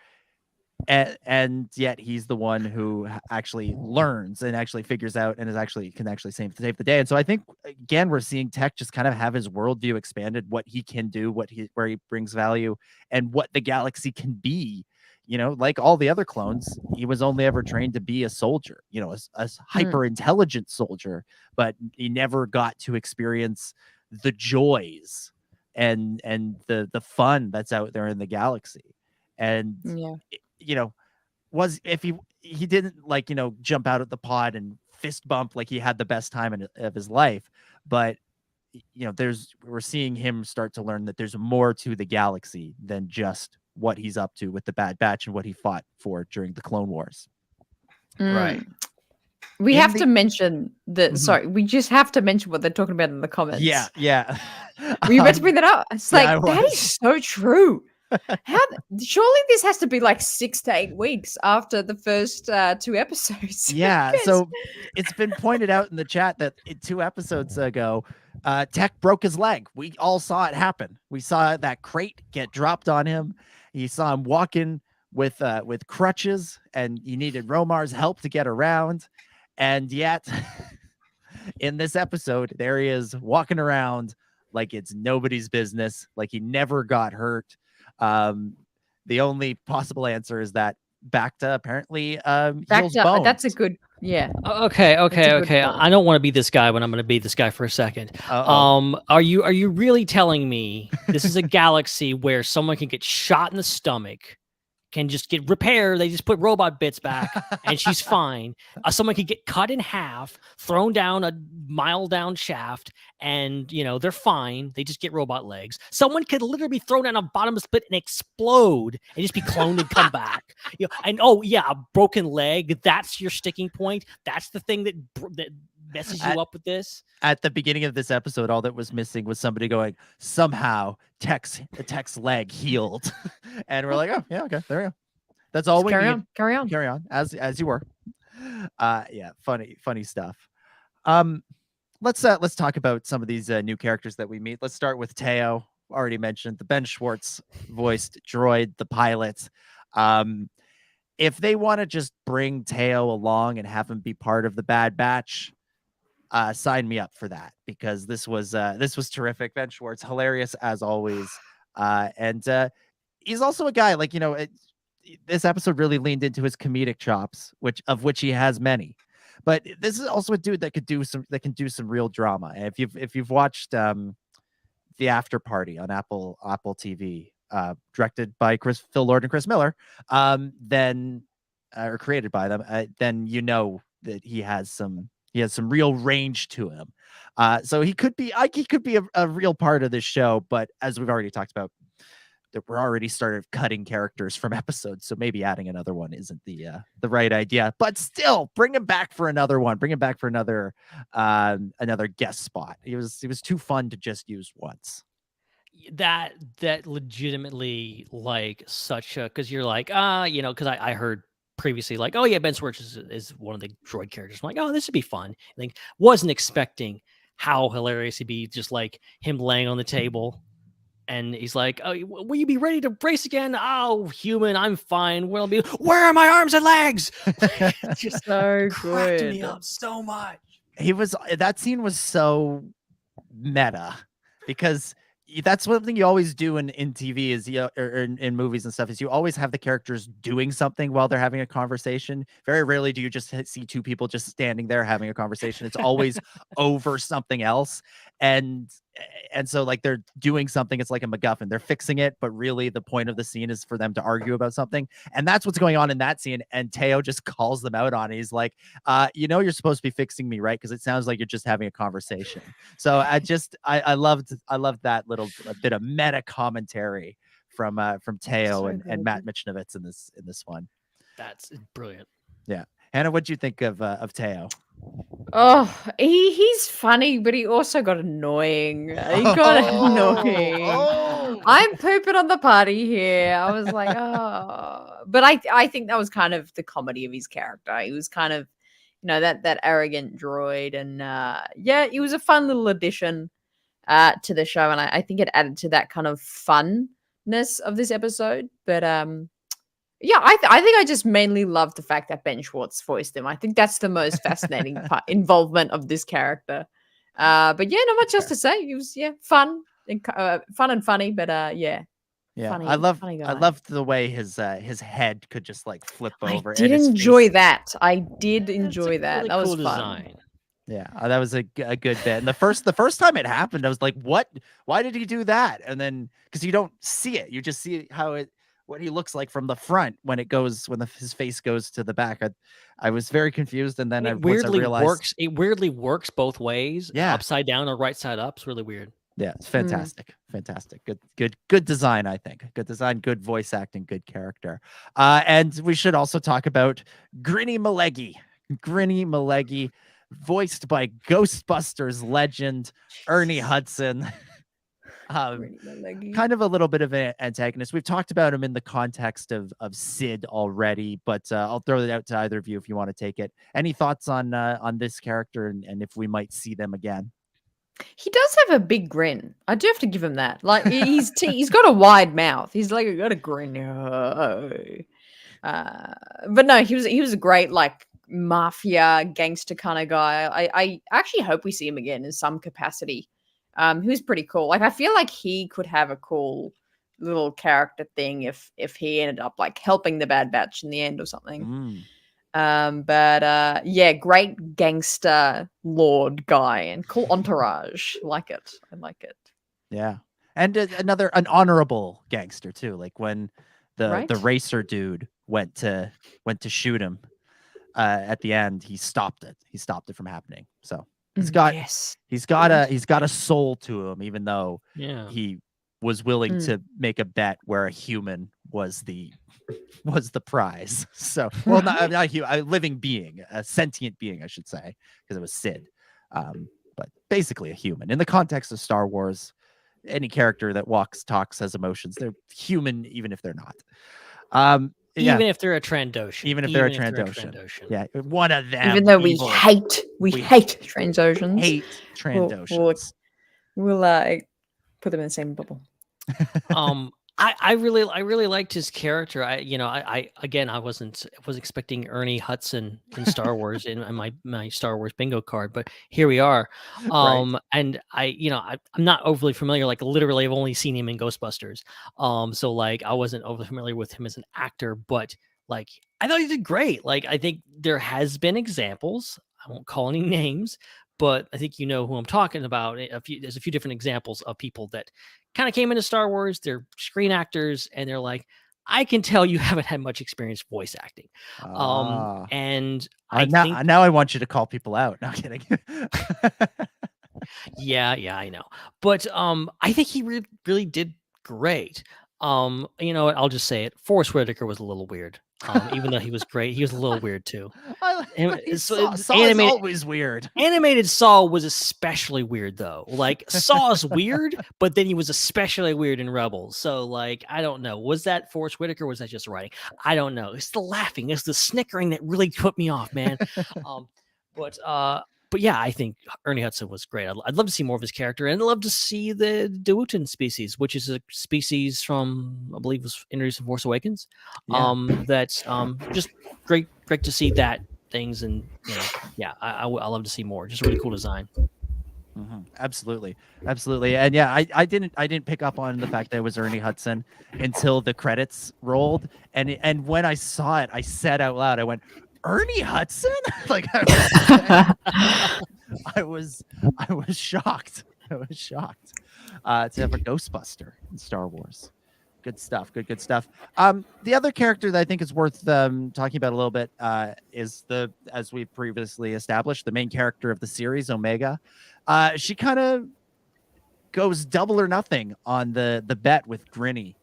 S8: And yet he's the one who actually learns and actually figures out and can actually save the day. And so I think, again, we're seeing Tech just kind of have his worldview expanded, what he can do, where he brings value, and what the galaxy can be. Like all the other clones, he was only ever trained to be a soldier, a hyper intelligent soldier, but he never got to experience the joys and the fun that's out there in the galaxy. And was if he didn't jump out of the pod and fist bump like he had the best time of his life, but we're seeing him start to learn that there's more to the galaxy than just what he's up to with the Bad Batch and what he fought for during the Clone Wars.
S6: Right.
S10: We have to mention that. Sorry, we just have to mention what they're talking about in the comments.
S8: Yeah.
S10: Were you about to bring that up? It's like, that is so true. Surely this has to be like 6 to 8 weeks after the first 2 episodes.
S8: Yeah. So it's been pointed out in the chat that 2 episodes ago, Tech broke his leg. We all saw it happen. We saw that crate get dropped on him, He saw him walking with crutches, and he needed Romar's help to get around. And yet, in this episode, there he is walking around like it's nobody's business, like he never got hurt. The only possible answer is that Bacta apparently heals bones.
S10: That's a good, yeah.
S6: Okay.
S10: point.
S6: I don't want to be this guy when I'm going to be this guy for a second. Are you really telling me this is a galaxy where someone can get shot in the stomach, can just get repaired? They just put robot bits back, and she's fine. Someone could get cut in half, thrown down a mile down shaft, and they're fine. They just get robot legs. Someone could literally be thrown down a bottomless pit and explode, and just be cloned and come back. And a broken leg. That's your sticking point. That's the thing that messes you up with this.
S8: At the beginning of this episode, all that was missing was somebody going, somehow Tech's leg healed. And we're like, oh yeah, okay, there we go. That's all we need.
S10: Carry on.
S8: As you were. Yeah, funny stuff. Let's talk about some of these new characters that we meet. Let's start with Teo. Already mentioned the Ben Schwartz voiced droid, the pilot. If they want to just bring Teo along and have him be part of the Bad Batch, sign me up for that, because this was terrific. Ben Schwartz, hilarious as always, and he's also a guy this episode really leaned into his comedic chops, which he has many. But this is also a dude that can do some real drama. And if you've watched The After Party on Apple TV, directed by Phil Lord and Chris Miller, then or created by them, then that he has some real range to him. So he could be a real part of this show. But as we've already talked about, that we're already started cutting characters from episodes, so maybe adding another one isn't the right idea. But still, bring him back for another one. Bring him back for another guest spot. He was too fun to just use once.
S6: That legitimately such a, because you're like because I heard previously oh yeah, Ben Schwartz is one of the droid characters. I'm like, oh, this would be fun. Wasn't expecting how hilarious he'd be, just him laying on the table. And he's like, oh, will you be ready to race again? Oh, human, I'm fine. Where are my arms and legs?
S10: Just so
S6: cracked
S10: good.
S6: me up so much.
S8: That scene was so meta, because that's one thing you always do in TV is or in movies and stuff, is you always have the characters doing something while they're having a conversation. Very rarely do you just see two people just standing there having a conversation. It's always over something else. And so they're doing something. It's like a MacGuffin. They're fixing it, but really the point of the scene is for them to argue about something. And that's what's going on in that scene. And Teo just calls them out on it. He's like, you're supposed to be fixing me, right? Because it sounds like you're just having a conversation. So I loved that little bit of meta commentary from Teo and Matt Michnovitz in this one.
S6: That's brilliant.
S8: Yeah. Hannah, what'd you think of Teo?
S10: Oh, he's funny, but he also got annoying. He got annoying. I'm pooping on the party here. I was like, oh, but I think that was kind of the comedy of his character. He was kind of, that arrogant droid, and yeah, he was a fun little addition to the show, and I think it added to that kind of funness of this episode. But yeah, I think I just mainly love the fact that Ben Schwartz voiced him. I think that's the most fascinating involvement of this character. But yeah, not much else to say. It was fun and funny. But yeah, funny,
S8: I
S10: guy.
S8: loved the way his head could just flip over.
S10: I did enjoy that. I did enjoy that.
S6: Really
S10: that was
S6: cool
S10: fun.
S6: Design.
S8: Yeah, that was a good bit. And the first time it happened, I was like, "What? Why did he do that?" And then because you don't see it, you just see what he looks like from the front when his face goes to the back. I was very confused, and then
S6: It weirdly works both ways.
S8: Yeah,
S6: upside down or right side up. It's really weird.
S8: Yeah, it's fantastic. Fantastic. Good design, I think. Good design, good voice acting, good character. And we should also talk about Grinny Malegi. Grinny Malegi, voiced by Ghostbusters legend Ernie Hudson. Kind of a little bit of an antagonist. We've talked about him in the context of Sid already, but I'll throw it out to either of you if you want to take it. Any thoughts on this character and if we might see them again?
S10: He does have a big grin. I do have to give him that. Like he's got a wide mouth. He's like got a grin. But no, he was a great like mafia gangster kind of guy. I actually hope we see him again in some capacity. He was pretty cool. Like I feel like he could have a cool little character thing if he ended up like helping the Bad Batch in the end or something. But yeah, great gangster lord guy and cool entourage. I like it.
S8: Yeah. And an honorable gangster too. Like when the racer dude went to shoot him at the end, he stopped it. He stopped it from happening. So he's got a soul to him, even though he was willing to make a bet where a human was the prize. So, well, not a living being, a sentient being, I should say, because it was Sid. But basically a human. In the context of Star Wars, any character that walks, talks, has emotions, they're human, even if they're not.
S6: Even if they're a Trandoshan.
S8: Even if they're a Trandoshan. Yeah, one of them.
S10: Even though we hate Trandoshans.
S8: Hate Trandoshans.
S10: We'll put them in the same bubble.
S6: I really liked his character. I was expecting Ernie Hudson in Star Wars in my Star Wars bingo card, but here we are. And I'm not overly familiar. Like literally, I've only seen him in Ghostbusters. So like I wasn't overly familiar with him as an actor, but like I thought he did great. Like I think there has been examples. I won't call any names, but I think you know who I'm talking about. There's a few different examples of people that kind of came into Star Wars. They're screen actors, and they're like, I can tell you haven't had much experience voice acting. And
S8: now I want you to call people out. No kidding.
S6: yeah, I know, but I think he really did great. You know what? I'll just say it. Forrest Whitaker was a little weird. Even though he was great, he was a little weird too.
S8: Saw is always weird.
S6: Animated Saw was especially weird though. Like Saw is weird, but then he was especially weird in Rebels. So like, I don't know. Was that Forrest Whitaker? Or was that just writing? I don't know. It's the laughing, it's the snickering that really put me off, man. But yeah, I think Ernie Hudson was great. I'd love to see more of his character, and I'd love to see the devoting species, which is a species from, I believe, was introduced in Force Awakens. That's just great to see that things, and I love to see more. Just a really cool design.
S8: Mm-hmm. Absolutely, and yeah, I didn't pick up on the fact that it was Ernie Hudson until the credits rolled, and when I saw it, I said out loud, I went, Ernie Hudson? Like I was shocked. I was shocked to have a Ghostbuster in Star Wars. Good stuff. Good stuff. The other character that I think is worth talking about a little bit is as we previously established, the main character of the series, Omega. She kind of goes double or nothing on the bet with Grinny,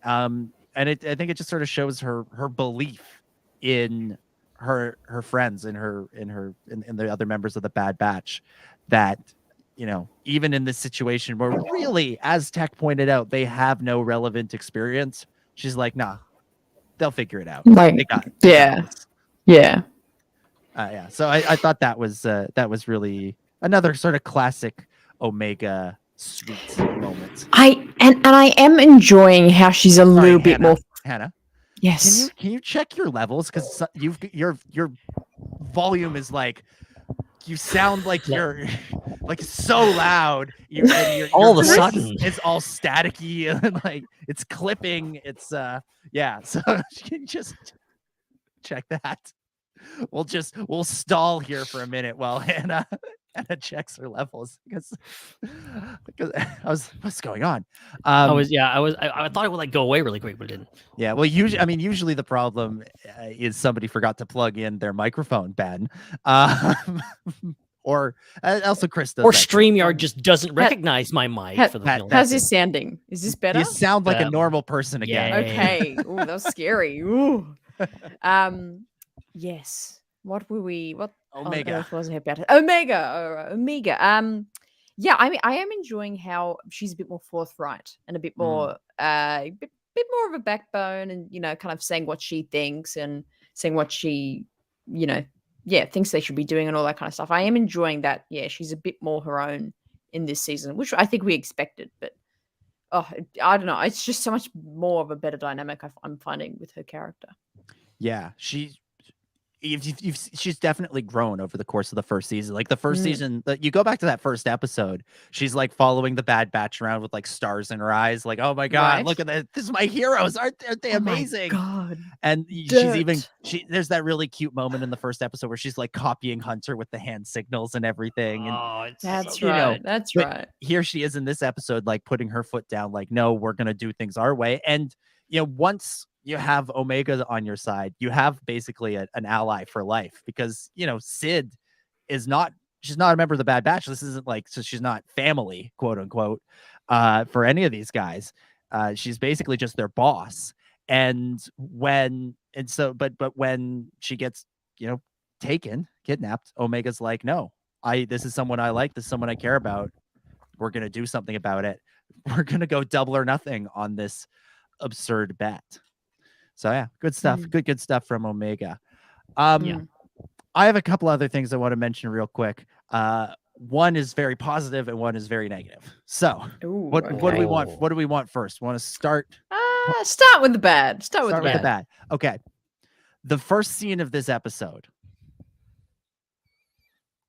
S8: and I think it just sort of shows her belief in her friends and the other members of the Bad Batch, that even in this situation where really, as Tech pointed out, they have no relevant experience, she's like, nah, they'll figure it out.
S10: Like,
S8: they got it.
S10: Yeah.
S8: So I thought that was really another sort of classic Omega sweet moment.
S10: I am enjoying how she's a little bit more.
S8: Hannah.
S10: Yes.
S8: Can you check your levels, because your volume is like, you sound like you're like so loud.
S6: All of a sudden
S8: it's all staticky and like it's clipping. It's So can you just check that? We'll stall here for a minute while Hannah checks her levels, because what's going on? I
S6: thought it would like go away really quick, but it didn't.
S8: Yeah, well, usually the problem is somebody forgot to plug in their microphone, Ben, or also Chris does.
S6: Or StreamYard just doesn't recognize my mic for the film.
S10: How's this sounding? Is this better?
S8: You sound like a normal person again.
S6: Yeah.
S10: Okay. Ooh, that was scary. Ooh. Yes. What were we? What
S8: Omega
S10: was it about? Omega. Yeah. I mean, I am enjoying how she's a bit more forthright and a bit more, bit more of a backbone, and kind of saying what she thinks and saying what she, thinks they should be doing and all that kind of stuff. I am enjoying that. Yeah, she's a bit more her own in this season, which I think we expected. But I don't know. It's just so much more of a better dynamic I'm finding with her character.
S8: Yeah, she's definitely grown over the course of the first season. Like the first season, you go back to that first episode, she's like following the Bad Batch around with like stars in her eyes, like, oh my god, look at that, this is my heroes, aren't they amazing?
S10: My god.
S8: And there's that really cute moment in the first episode where she's like copying Hunter with the hand signals and everything. And
S10: that's right. That's right.
S8: Here she is in this episode, like putting her foot down, like, no, we're gonna do things our way. And once you have Omega on your side, you have basically an ally for life, because Sid she's not a member of the Bad Batch. This isn't like, so she's not family, quote unquote, for any of these guys. She's basically just their boss. But when she gets kidnapped, Omega's like, no, this is someone I like, this is someone I care about, we're gonna do something about it, we're gonna go double or nothing on this absurd bet. So yeah, good stuff. Good stuff from Omega. I have a couple other things I want to mention real quick. One is very positive and one is very negative. So what do we want? What do we want first? Want to start?
S10: Start with the bad. Start with the bad.
S8: Okay. The first scene of this episode.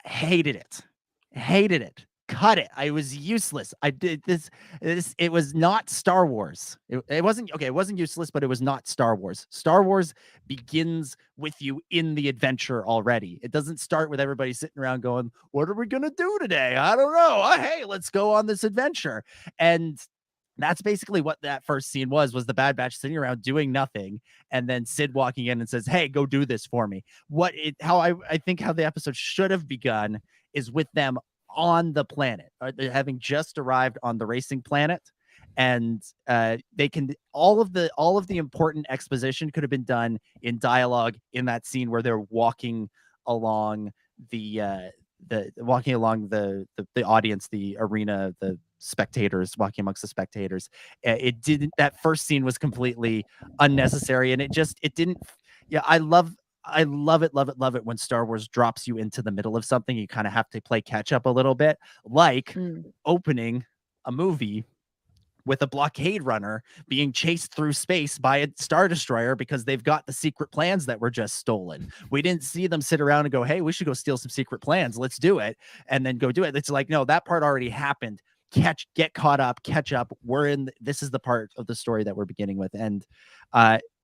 S8: Hated it. Cut it. I was useless. I did this. It was not Star Wars. It wasn't okay. It wasn't useless, but it was not Star Wars. Star Wars begins with you in the adventure already. It doesn't start with everybody sitting around going, "What are we gonna do today? I don't know. Hey, let's go on this adventure." And that's basically what that first scene was the Bad Batch sitting around doing nothing, and then Sid walking in and says, "Hey, go do this for me." I think how the episode should have begun is with them on the planet, having just arrived on the racing planet, and they can all of the important exposition could have been done in dialogue in that scene where they're walking along the audience, the arena, the spectators, walking amongst the spectators. That first scene was completely unnecessary, and it didn't. Yeah, I love it when Star Wars drops you into the middle of something. You kind of have to play catch up a little bit, like opening a movie with a blockade runner being chased through space by a Star Destroyer because they've got the secret plans that were just stolen. We didn't see them sit around and go, "Hey, we should go steal some secret plans. Let's do it." And then go do it. It's like, no, that part already happened. Get caught up, catch up. This is the part of the story that we're beginning with. And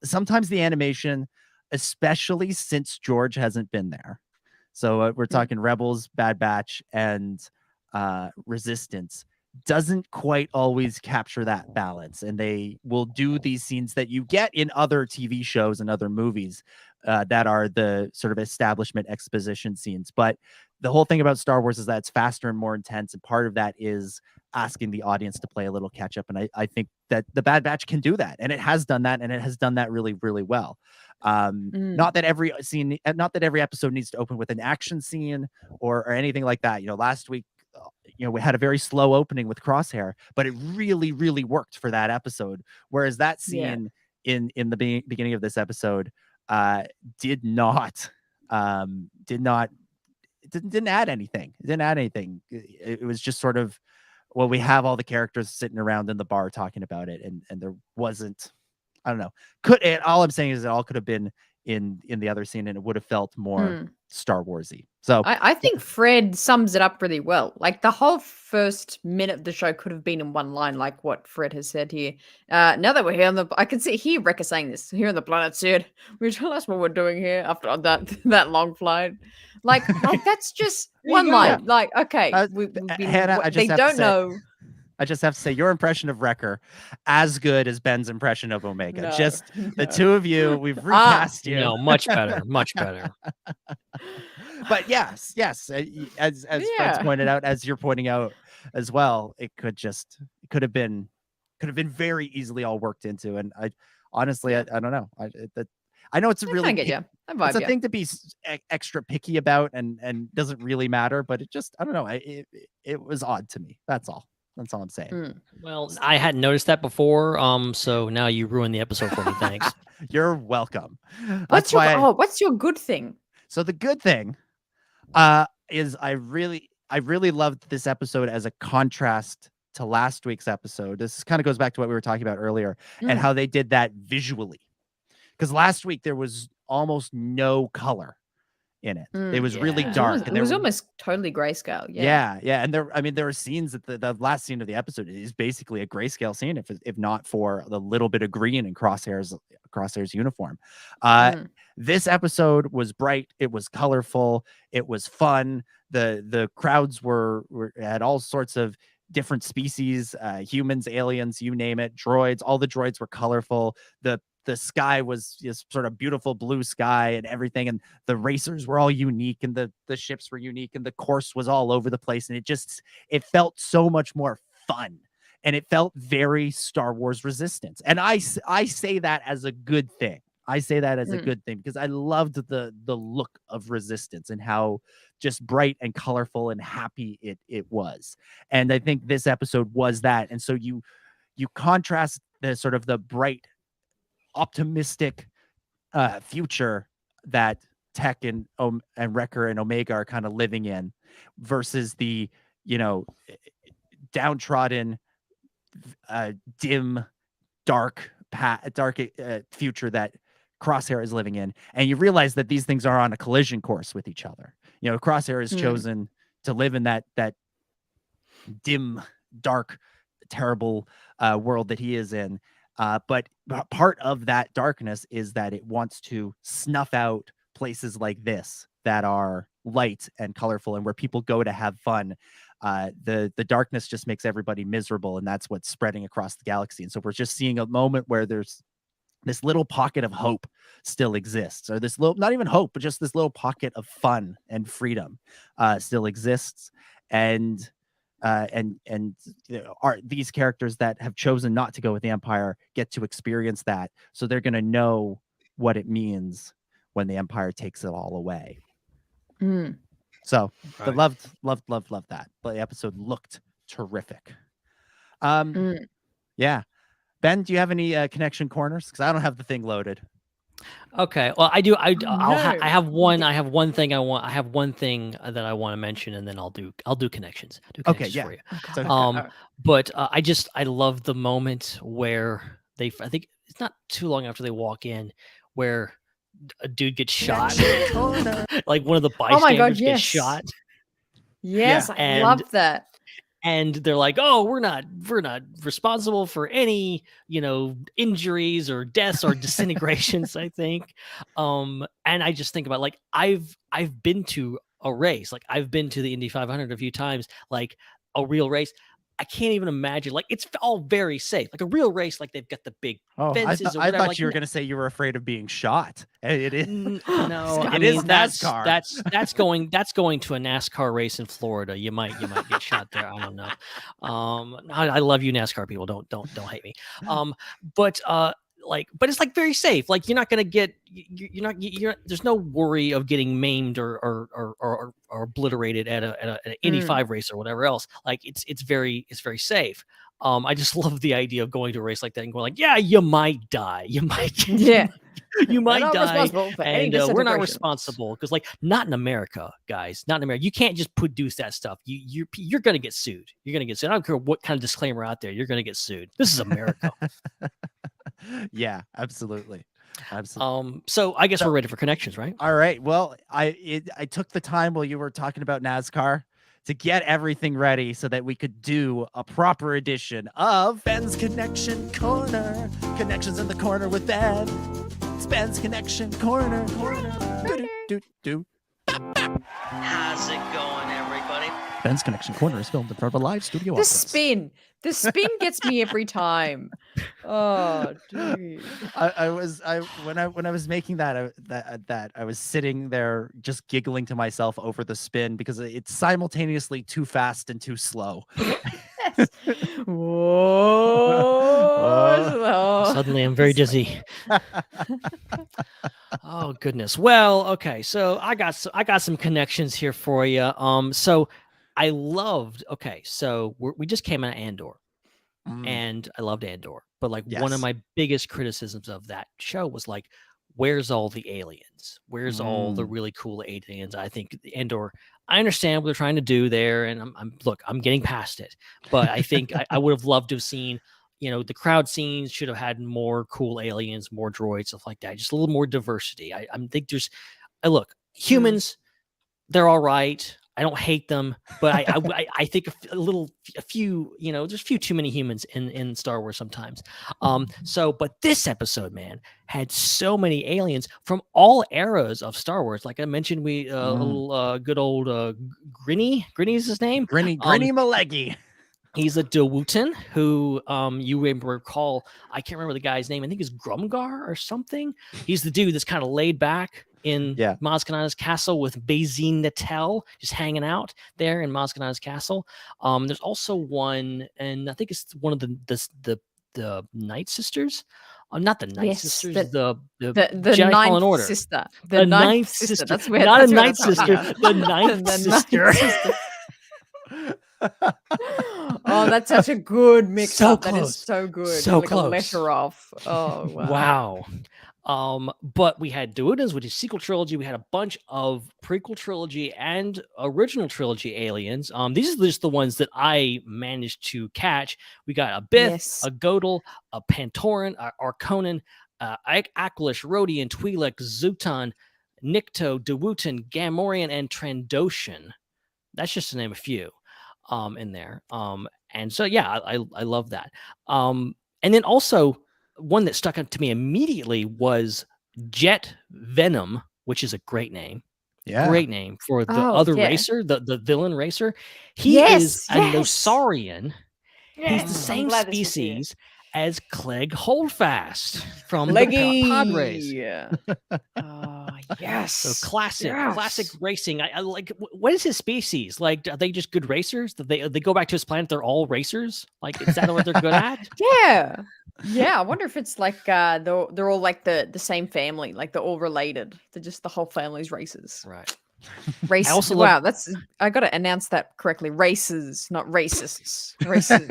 S8: sometimes the animation, especially since George hasn't been there. So we're talking Rebels, Bad Batch, and Resistance, doesn't quite always capture that balance. And they will do these scenes that you get in other TV shows and other movies that are the sort of establishment exposition scenes. But the whole thing about Star Wars is that it's faster and more intense. And part of that is asking the audience to play a little catch up. And I think that the Bad Batch can do that. And it has done that. And it has done that really, really well. Not that every episode needs to open with an action scene or anything like that. Last week, we had a very slow opening with Crosshair, but it really, really worked for that episode. Whereas that scene in the beginning of this episode didn't add anything. It didn't add anything. It was just sort of, well, we have all the characters sitting around in the bar talking about it, and there wasn't, I don't know. All I'm saying is it all could have been in the other scene, and it would have felt more Star Warsy. So
S10: I think Fred sums it up really well. Like the whole first minute of the show could have been in one line, like what Fred has said here. Now that we're here I can hear Wrecker saying this here on the planet, Sid. Will you tell us what we're doing here after that long flight? Like that's just one line. Like, okay,
S8: Hannah,
S10: they don't know.
S8: I just have to say, your impression of Wrecker, as good as Ben's impression of Omega. The two of you, we've recast you.
S6: No, much better, much better.
S8: But yes, as Fred's pointed out, as you're pointing out as well, it could have been very easily all worked into. And I honestly, I don't know. I know it's a really it's a thing to be extra picky about, and doesn't really matter. But it just, I don't know. It was odd to me. That's all. That's all I'm saying.
S6: Well, I hadn't noticed that before. So now you ruined the episode for me. Thanks.
S8: You're welcome.
S10: What's your good thing?
S8: So the good thing is I really I really loved this episode as a contrast to last week's episode. This kind of goes back to what we were talking about earlier and how they did that visually. Because last week there was almost no color in it. It was really dark.
S10: It was almost totally grayscale.
S8: Yeah. And there were scenes that the last scene of the episode is basically a grayscale scene, if not for the little bit of green in Crosshair's uniform. This episode was bright. It was colorful. It was fun. The crowds had all sorts of different species, humans, aliens, you name it, droids. All the droids were colorful. The sky was just sort of beautiful blue sky and everything. And the racers were all unique and the ships were unique and the course was all over the place. And it felt so much more fun. And it felt very Star Wars Resistance. And I say that as a good thing. I say that as a good thing because I loved the look of Resistance and how just bright and colorful and happy it was. And I think this episode was that. And so you contrast the sort of the bright, optimistic future that Tech and Wrecker and Omega are kind of living in versus the, downtrodden, dim, dark future that Crosshair is living in. And you realize that these things are on a collision course with each other. Crosshair has chosen to live in that dim, dark, terrible world that he is in. But part of that darkness is that it wants to snuff out places like this that are light and colorful and where people go to have fun. The darkness just makes everybody miserable, and that's what's spreading across the galaxy. And so we're just seeing a moment where there's this little pocket of hope still exists, or this little, not even hope, but just this little pocket of fun and freedom still exists. And these characters that have chosen not to go with the Empire get to experience that. So they're going to know what it means when the Empire takes it all away. So I loved that. But the episode looked terrific. Yeah. Ben, do you have any connection corners? Because I don't have the thing loaded.
S6: Okay. Well, I do. I have one. I have one thing that I want to mention, and then I'll do connections. For you.
S8: So,
S6: but I love the moment where I think it's not too long after they walk in, where a dude gets shot, like one of the bystanders gets shot.
S10: Yes, I love that.
S6: And they're like, "Oh, we're not responsible for any, injuries or deaths or disintegrations." I think, and I just think about, like, I've been to a race, like I've been to the Indy 500 a few times, like a real race. I can't even imagine, like, it's all very safe, like a real race, like they've got the big fences.
S8: I thought you were going to say you were afraid of being shot. It is
S6: no,
S8: it is NASCAR.
S6: That's going to a NASCAR race in Florida. You might get shot there. I don't know. I love you NASCAR people. Don't hate me. But it's like very safe. Like you're not going to get, there's no worry of getting maimed or obliterated at an Indy 5 race or whatever else. Like it's very safe. I just love the idea of going to a race like that and going like, yeah, you might die. You might die. And we're not responsible because, like, not in America, guys. Not in America. You can't just produce that stuff. You're going to get sued. You're going to get sued. I don't care what kind of disclaimer out there. You're going to get sued. This is America.
S8: Yeah, absolutely.
S6: So I guess we're ready for connections, right?
S8: All right. Well, I took the time while you were talking about NASCAR to get everything ready so that we could do a proper edition of Ben's Connection Corner. Connections in the corner with Ben. It's Ben's Connection Corner.
S6: How's it going, everybody?
S8: Ben's Connection Corner is filmed in front of a live studio audience.
S10: The spin gets me every time. Oh, dude.
S8: When I was making that I was sitting there just giggling to myself over the spin because it's simultaneously too fast and too slow.
S10: Whoa.
S6: Suddenly I'm very dizzy. Oh goodness. Well, okay. So I got some connections here for you. So I loved. Okay, so we just came out of Andor, and I loved Andor. But like one of my biggest criticisms of that show was like, where's all the aliens? Where's all the really cool aliens? I think Andor. I understand what they're trying to do there, and I'm getting past it. But I think I would have loved to have seen, the crowd scenes should have had more cool aliens, more droids, stuff like that. Just a little more diversity. I think there's, look, humans, they're all right. I don't hate them, but I think a few, there's a few too many humans in Star Wars sometimes. But this episode, man, had so many aliens from all eras of Star Wars. Like I mentioned, we little good old Grinny is his name.
S8: Grinny Malegi.
S6: He's a devoting who you recall. I can't remember the guy's name. I think it's Grumgar or something. He's the dude that's kind of laid back in Maz Kanata's castle with Bazine Natel, just hanging out there in Maz Kanata's castle. There's also one, and I think it's one of the Night Sisters. Not the Night Sisters, the Jedi Fallen Order
S10: sister.
S6: The Ninth Sister.
S10: That's where,
S6: not
S10: that's
S6: a
S10: where
S6: Night Sister. The Ninth Sister.
S10: Oh, that's such a good mix
S6: So
S10: up. That is
S6: close.
S10: so good.
S6: So
S10: like
S6: close.
S10: A letter off. Oh wow.
S6: But we had Deudins, which is sequel trilogy. We had a bunch of prequel trilogy and original trilogy aliens. These are just the ones that I managed to catch. We got a Bith, a Godel, a Pantoran, a Arconan, Aklish, Rodian, Twi'lek, Zutan, Nikto, Dewutin, Gamorrean, and Trandoshan. That's just to name a few in there. And so, yeah, I love that. And then also one that stuck out to me immediately was Jet Venom, which is a great name.
S8: Yeah.
S6: Great name for the racer, the villain racer. He is a Nosarian. He's the same species as Clegg Holdfast from the pod race.
S10: Yes.
S6: So classic racing. I like. What is his species? Like, are they just good racers? They go back to his planet. They're all racers. Like, is that what they're good at?
S10: Yeah. I wonder if it's like they're all like the same family. Like they're all related. They're just the whole family's races.
S6: Right.
S10: Race. Wow, I got to announce that correctly. Races, not racists. Races.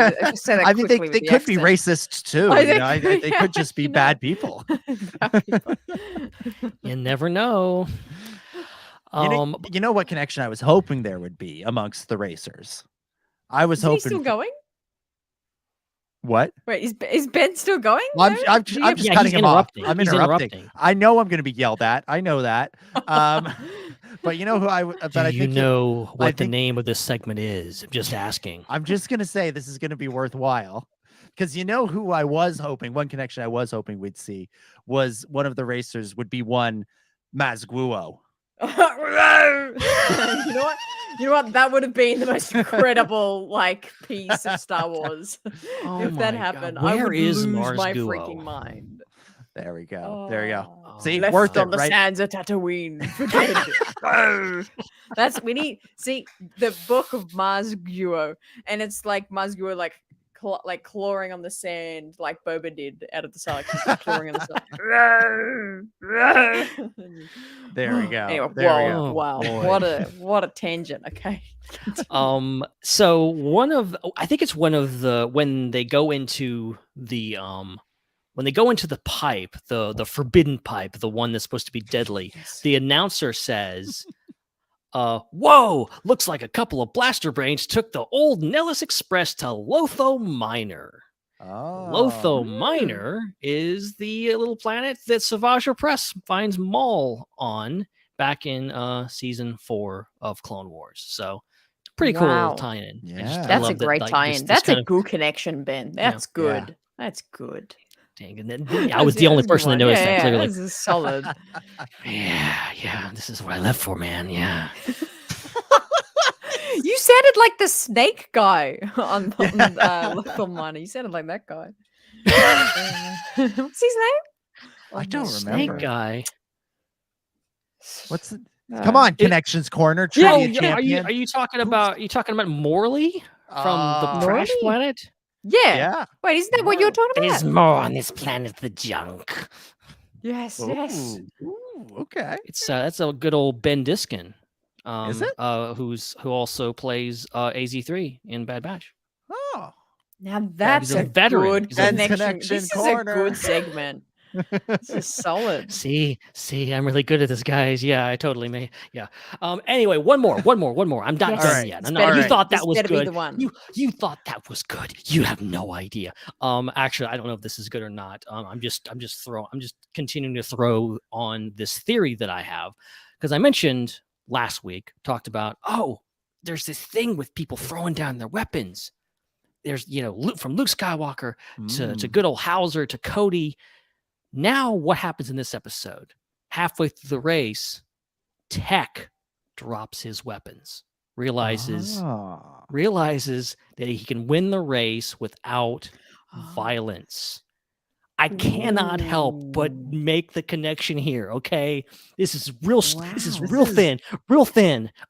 S8: I mean, they could be racists too. They could just be bad people.
S6: You never know.
S8: You know what connection I was hoping there would be amongst the racers? I was hoping.
S10: Is he still going?
S8: What?
S10: Wait, is Ben still going?
S8: Well, I'm just cutting him off. I'm interrupting. I know I'm going to be yelled at. I know that. But you know who
S6: what the name of this segment is? I'm just asking.
S8: I'm just going to say this is going to be worthwhile. Because you know who I was hoping, one connection I was hoping we'd see was one of the racers would be one Mazguo.
S10: You know what? That would have been the most incredible piece of Star Wars. If that happened, I would lose my freaking mind.
S8: There we go. There you go. See,
S10: left
S8: worth
S10: on
S8: it,
S10: the
S8: right?
S10: sands of Tatooine. See the book of Mazguo, and it's like Mazguo clawing on the sand like Boba did out of the Sarlacc, just clawing on the sand.
S8: There we go.
S10: Anyway,
S8: there we go.
S10: Wow, what a tangent. Okay.
S6: So I think it's one of the when they go into the pipe, the forbidden pipe, the one that's supposed to be deadly, the announcer says, whoa, looks like a couple of blaster brains took the old Nellis Express to Lotho Minor. Lotho Minor is the little planet that Savage Press finds Maul on back in season 4 of Clone Wars. So pretty cool tie-in.
S8: Yeah.
S10: That's a great tie-in. That's a good connection, Ben. That's good. Yeah. That's good.
S6: Dang, and then I was the only person that noticed that. Clearly,
S10: this is solid.
S6: Yeah. This is what I left for, man. Yeah.
S10: You sounded like the snake guy on Little Minor. You sounded like that guy. What's his name?
S8: I don't remember.
S6: Snake guy.
S8: What's it? Come on, Connections Corner. Trivia champion.
S6: Are you talking about Morley from the Trash Planet?
S10: Yeah. Wait, isn't that what you're talking about?
S6: There's more on this planet than junk.
S10: Yes.
S8: Ooh, okay.
S6: It's that's a good old Ben Diskin.
S8: Is it?
S6: Who also plays AZ3 in Bad Batch.
S8: Oh.
S10: Now that's
S6: a veteran.
S10: Good connection. This is a good segment. This is solid.
S6: See, I'm really good at this, guys. Yeah, I totally may. Yeah. Anyway, one more. I'm not
S10: Yes.
S6: done
S8: Alright.
S6: yet.
S10: This
S6: I'm
S10: better
S6: not, you
S10: be-
S6: thought
S10: this
S6: that was
S10: better be
S6: good.
S10: the one.
S6: You thought that was good. You have no idea. Actually, I don't know if this is good or not. I'm just continuing to throw on this theory that I have, because I mentioned last week, talked about, there's this thing with people throwing down their weapons. There's, from Luke Skywalker to good old Hauser to Cody. Now, what happens in this episode? Halfway through the race, Tech drops his weapons, realizes that he can win the race without violence. I cannot help but make the connection here. Okay, this is real. This is real thin.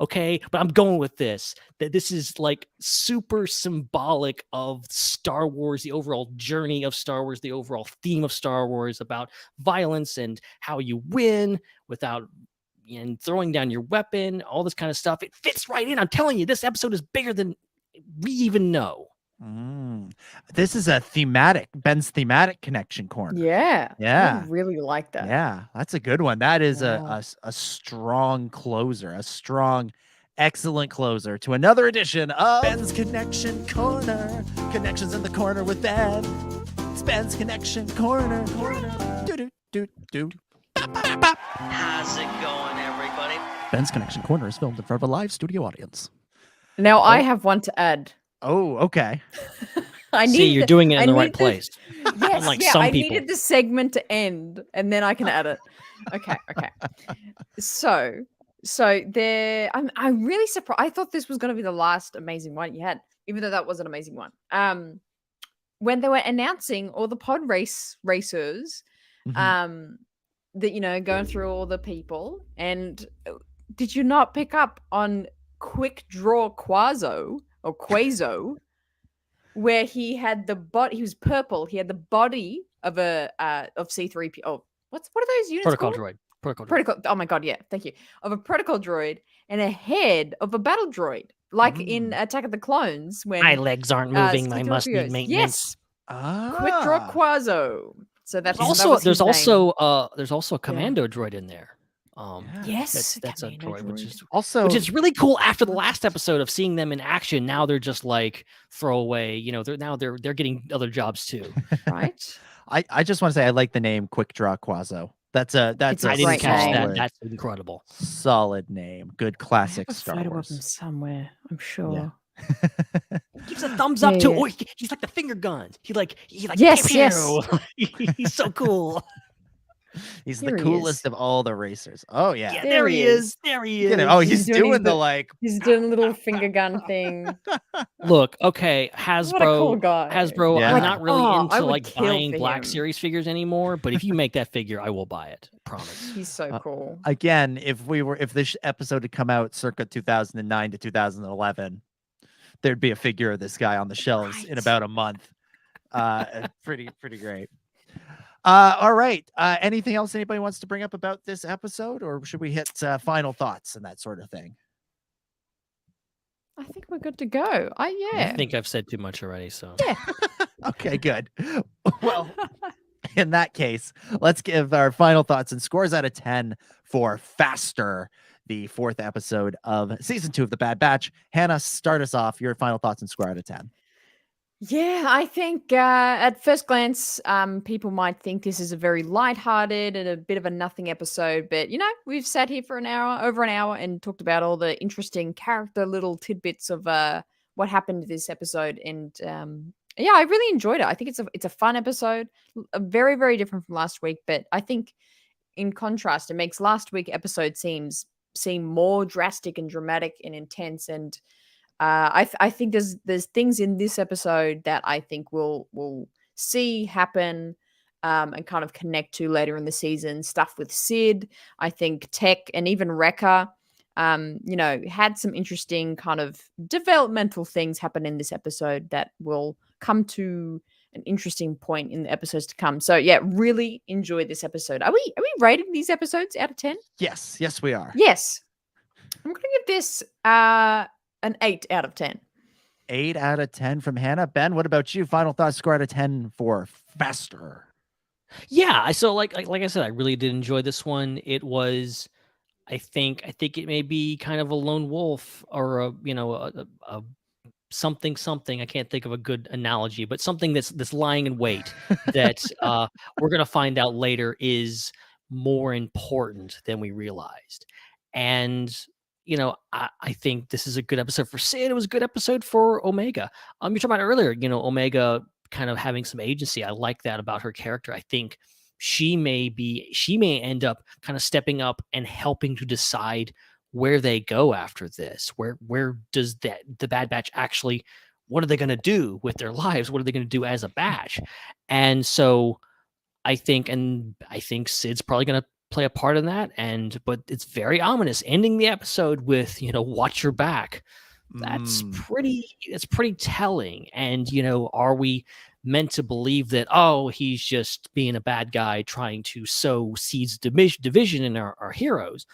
S6: Okay, but I'm going with this. That this is like super symbolic of Star Wars, the overall journey of Star Wars, the overall theme of Star Wars about violence and how you win without throwing down your weapon. All this kind of stuff. It fits right in. I'm telling you, this episode is bigger than we even know.
S8: This is Ben's thematic connection corner.
S10: Yeah.
S8: Yeah.
S10: I really like that.
S8: Yeah, that's a good one. That is a strong closer, excellent closer to another edition of Ben's Connection Corner. Connections in the corner with Ben. It's Ben's Connection Corner. Do.
S6: How's it going, everybody?
S8: Ben's Connection Corner is filmed in front of a live studio audience.
S10: Now I have one to add.
S8: Oh, okay.
S6: You're doing it in the right place.
S10: Yes,
S6: Unlike
S10: yeah,
S6: some
S10: I
S6: people.
S10: needed the segment to end, and then I can add it. Okay. So there, I'm really surprised. I thought this was going to be the last amazing one you had, even though that was an amazing one. When they were announcing all the pod racers, that going through all the people, and did you not pick up on Quick Draw Quazo? Or Quazo, where he had the body, he was purple. He had the body of a of C3PO. Oh, what are those units
S6: Protocol
S10: called?
S6: droid.
S10: Protocol. Oh my god, yeah, thank you. Of a protocol droid and a head of a battle droid, like in Attack of the Clones. When
S6: My legs aren't moving. I
S10: C-3PO
S6: must need
S10: goes,
S6: maintenance.
S10: Yes. Quick Draw Quazo. So that's
S6: There's also a commando droid in there.
S10: Yes,
S6: that's a droid,
S8: which
S6: is really cool. After the last episode of seeing them in action, now they're just like throwaway. They're getting other jobs too,
S10: right?
S8: I just want to say I like the name Quick Draw Quazo. That's a
S6: I didn't catch that. That's incredible.
S8: Solid name. Good classic Star
S10: Wars.
S8: Wars.
S10: Of him somewhere, I'm sure.
S8: Yeah.
S6: He gives a thumbs up too. Oh, he's like the finger guns. He like
S10: yes.
S6: He's so cool.
S8: He's the coolest of all the racers. Oh yeah.
S6: There he is.
S8: He's doing the
S10: he's doing a little finger gun thing.
S6: Look, okay, Hasbro.
S10: What a cool guy.
S6: Hasbro.
S8: Yeah.
S6: I'm not really into like buying
S10: for
S6: Black
S10: him.
S6: Series figures anymore. But if you make that figure, I will buy it. Promise.
S10: He's so cool.
S8: Again, if this episode had come out circa 2009 to 2011, there'd be a figure of this guy on the shelves in about a month. Pretty great. All right. Anything else anybody wants to bring up about this episode, or should we hit final thoughts and that sort of thing?
S10: I think we're good to go.
S6: I think I've said too much already. So
S10: yeah.
S8: Okay, good. Well, in that case, let's give our final thoughts and scores out of 10 for Faster, the 4th episode of season 2 of The Bad Batch. Hannah, start us off. Your final thoughts and score out of 10.
S10: Yeah, I think at first glance, people might think this is a very lighthearted and a bit of a nothing episode. But, we've sat here for over an hour and talked about all the interesting character little tidbits of what happened to this episode. And I really enjoyed it. I think it's a fun episode, very, very different from last week. But I think in contrast, it makes last week episode seem more drastic and dramatic and intense. And I think there's things in this episode that I think we'll see happen and kind of connect to later in the season. Stuff with Sid, I think Tech and even Wrecker, had some interesting kind of developmental things happen in this episode that will come to an interesting point in the episodes to come. So yeah, really enjoyed this episode. Are we rating these episodes out of 10?
S8: Yes, we are.
S10: Yes. I'm going to give this an 8 out of 10.
S8: 8 out of 10 from Hannah. Ben, what about you? Final thoughts, score out of 10 for Faster.
S6: Yeah, so like I said, I really did enjoy this one. It was, I think it may be kind of a lone wolf or a something. I can't think of a good analogy, but something that's lying in wait that we're gonna find out later is more important than we realized. And I think this is a good episode for Sid. It was a good episode for Omega. You're talking about earlier, Omega kind of having some agency. I like that about her character. I think she may end up kind of stepping up and helping to decide where they go after this. Where does the Bad Batch actually, what are they going to do with their lives? What are they going to do as a batch? And so I think Sid's probably going to play a part in that. But it's very ominous ending the episode with, watch your back. That's pretty telling. And, are we meant to believe that, he's just being a bad guy trying to sow seeds of division in our heroes?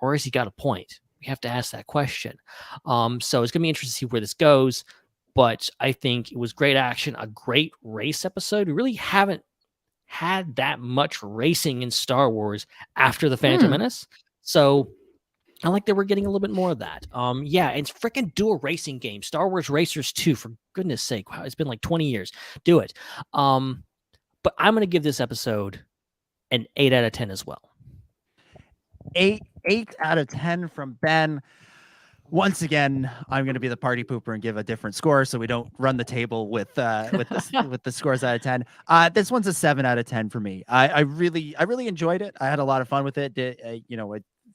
S6: Or has he got a point? We have to ask that question. So it's going to be interesting to see where this goes. But I think it was great action, a great race episode. We really haven't had that much racing in Star Wars after The Phantom Menace. So I like that we're getting a little bit more of that. It's freaking do a racing game. Star Wars Racers 2, for goodness sake. Wow, it's been like 20 years. Do it. But I'm going to give this episode an 8 out of 10 as well.
S8: 8 out of 10 from Ben. Once again, I'm going to be the party pooper and give a different score, so we don't run the table with the scores out of 10. This one's a 7 out of 10 for me. I really enjoyed it. I had a lot of fun with it. I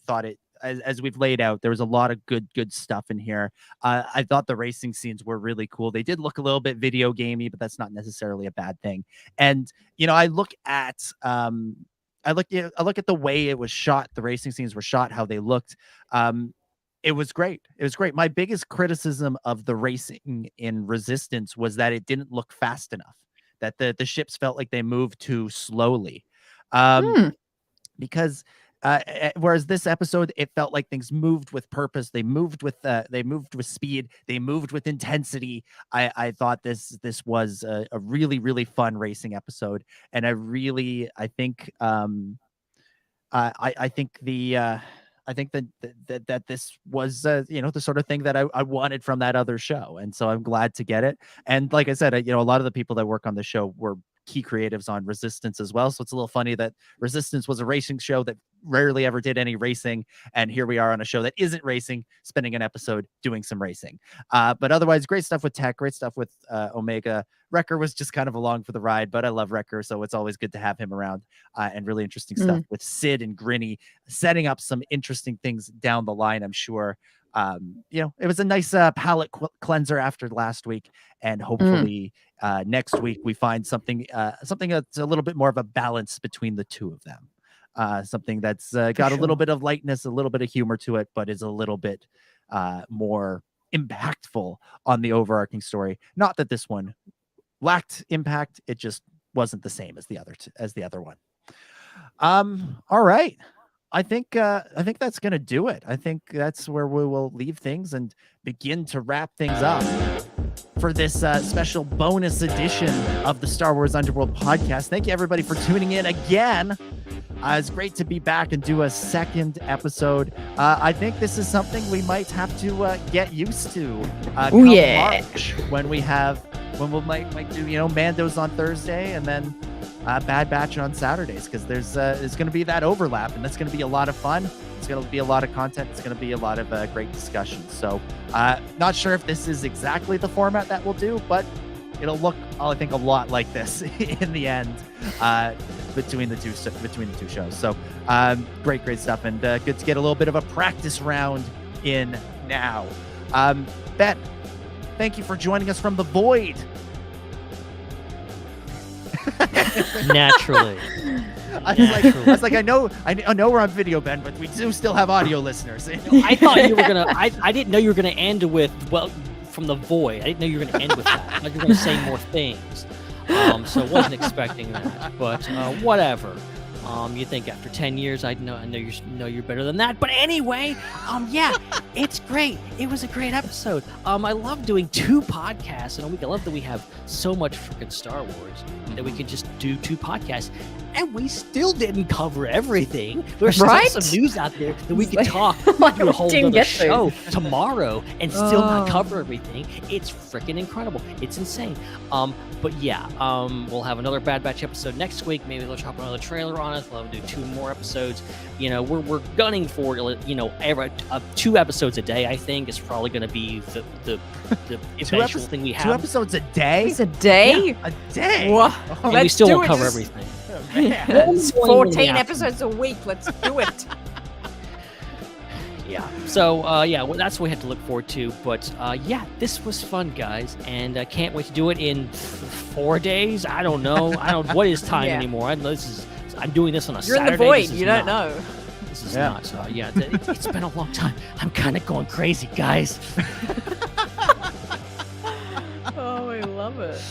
S8: thought it, as we've laid out, there was a lot of good stuff in here. I thought the racing scenes were really cool. They did look a little bit video gamey, but that's not necessarily a bad thing. And I look at the way it was shot. The racing scenes were shot, how they looked. It was great. My biggest criticism of the racing in Resistance was that it didn't look fast enough, that the ships felt like they moved too slowly. Because whereas this episode, it felt like things moved with purpose. They moved with speed. They moved with intensity. I thought this was a really, really fun racing episode. And I think that this was the sort of thing that I wanted from that other show, and so I'm glad to get it. And like I said, a lot of the people that work on the show were key creatives on Resistance as well, so it's a little funny that Resistance was a racing show that rarely ever did any racing, and here we are on a show that isn't racing, spending an episode doing some racing. But otherwise, great stuff with Tech, great stuff with Omega. Wrecker was just kind of along for the ride, but I love Wrecker, so it's always good to have him around. And really interesting stuff with Sid and Grinny, setting up some interesting things down the line, I'm sure. It was a nice palate cleanser after last week, and hopefully next week we find something that's a little bit more of a balance between the two of them. Something that's got a little bit of lightness, a little bit of humor to it, but is a little bit more impactful on the overarching story. Not that this one lacked impact, it just wasn't the same as the other one. All right. I think that's going to do it. I think that's where we will leave things and begin to wrap things up for this special bonus edition of the Star Wars Underworld podcast. Thank you, everybody, for tuning in again. It's great to be back and do a second episode. I think this is something we might have to get used to March, when we might do Mandos on Thursday and then Bad Batch on Saturdays, because there's going to be that overlap, and that's going to be a lot of fun. It's going to be a lot of content. It's going to be a lot of great discussions. So not sure if this is exactly the format that we'll do, but it'll look, I think, a lot like this in the end between the two shows. So great stuff, and good to get a little bit of a practice round in now. Bet, thank you for joining us from the void.
S6: Naturally.
S8: I know we're on video, Ben, but we do still have audio listeners.
S6: I thought you were gonna. I didn't know you were gonna end with from the void. I didn't know you were gonna end with that. I thought you were gonna say more things. So I wasn't expecting that. But whatever. You think after 10 years, I know you're better than that. But anyway, yeah, it's great. It was a great episode. I love doing 2 podcasts in a week. I love that we have so much freaking Star Wars that we can just do 2 podcasts. And we still didn't cover everything. There's still some news out there that we can talk through a whole other show tomorrow and still not cover everything. It's freaking incredible. It's insane. But yeah, we'll have another Bad Batch episode next week. Maybe they'll drop another trailer on us. We'll do 2 more episodes. You know, we're gunning for, you know, 2 episodes a day. I think is probably going to be the eventual thing we have.
S8: 2 episodes a day?
S10: It's a day?
S6: Yeah.
S8: A day?
S10: What?
S6: And we still won't cover everything.
S10: It's 14 episodes a week. Let's do it.
S6: Yeah. So, yeah, well, that's what we had to look forward to. But, yeah, this was fun, guys. And I can't wait to do it in 4 days. I don't know. What is time anymore? I'm doing this on a Saturday.
S10: You're in the void. You don't know.
S6: This is not. Yeah, it's been a long time. I'm kind of going crazy, guys.
S10: Oh, I love it.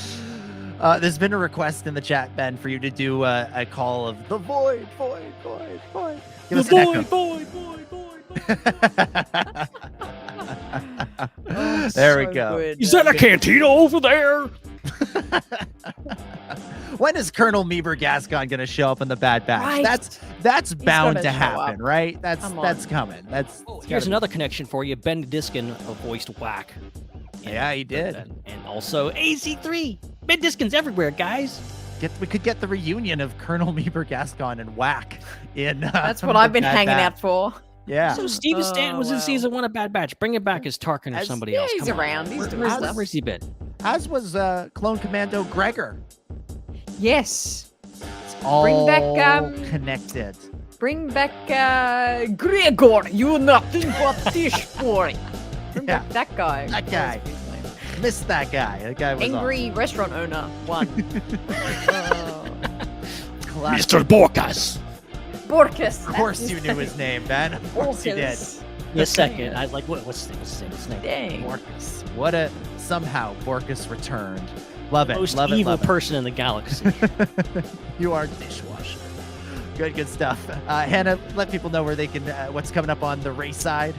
S8: There's been a request in the chat, Ben, for you to do a call of the void. Give us an echo. There we go.
S10: Good.
S6: Is that a cantina over there?
S8: When is Colonel Meeber Gascon going to show up in the Bad Batch?
S10: Right.
S8: That's bound to
S10: show
S8: happen,
S10: up.
S8: right? That's coming.
S6: Here's another connection for you. Ben Diskin voiced Whack.
S8: Yeah, he did.
S6: And also AC3. Ben Diskin's everywhere, guys.
S8: We could get the reunion of Colonel Meeber Gascon and Whack in.
S10: That's what I've been hanging out for.
S8: Yeah.
S6: So Steven Stanton was in season 1 of Bad Batch. Bring it back as Tarkin or somebody else.
S10: He's
S6: Come
S10: around.
S6: on.
S10: He's doing stuff.
S6: Where's he been?
S8: As was Clone Commando Gregor.
S10: Yes.
S8: It's all connected.
S10: Bring back Gregor. You nothing but dish boy. Bring back that guy.
S8: That guy. Missed that guy. That guy was
S10: Angry restaurant owner. 1.
S6: Mr. Borkas.
S10: Borkus.
S8: Of course you knew his name, Ben. Of course you did.
S6: The second. I like what's his name?
S10: Dang.
S8: Borkus. What a somehow Borkus returned. Love it.
S6: Most
S8: love it.
S6: evil
S8: Love it.
S6: person in the galaxy.
S8: You are dishwasher. Good stuff. Hannah, let people know where they can. What's coming up on the Raeside.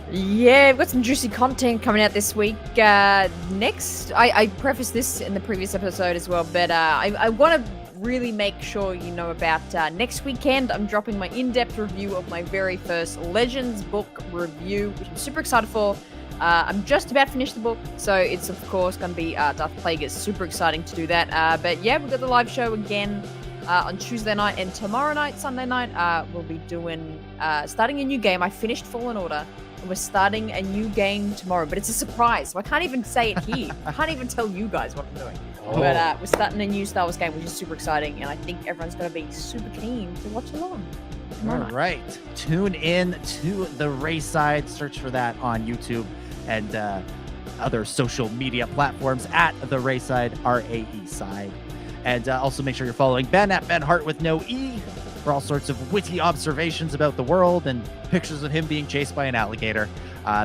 S10: Yeah, we've got some juicy content coming out this week. Next, I prefaced this in the previous episode as well, but I want to really make sure you know about next weekend. I'm dropping my in-depth review of my very first Legends book review, which I'm super excited for. I'm just about to finish the book, so it's of course going to be Darth Plagueis. Super exciting to do that. But yeah, we've got the live show again on Tuesday night, and tomorrow night, Sunday night, we'll be doing starting a new game. I finished Fallen Order. We're starting a new game tomorrow, but it's a surprise, so I can't even say it here. I can't even tell you guys what I'm doing. But we're starting a new Star Wars game, which is super exciting, and I think everyone's going to be super keen to watch along.
S8: All right. Tune in to the Raeside. Search for that on YouTube and other social media platforms at the Raeside, R-A-E side. And also make sure you're following Ben at Ben Hart with no E for all sorts of witty observations about the world and pictures of him being chased by an alligator.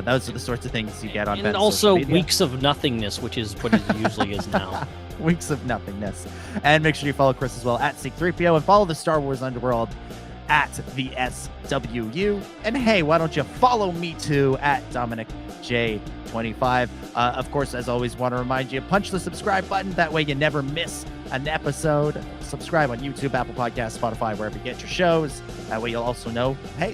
S8: Those are the sorts of things you get on Ben's
S6: And also
S8: social media.
S6: weeks of nothingness, which is what it usually is now.
S8: Weeks of nothingness. And make sure you follow Chris as well at Seek3PO and follow the Star Wars Underworld at the SWU. And hey, why don't you follow me too at Dominic J25. Of course, as always, want to remind you, punch the subscribe button. That way you never miss an episode. Subscribe on YouTube, Apple Podcasts, Spotify, wherever you get your shows. That way you'll also know, hey,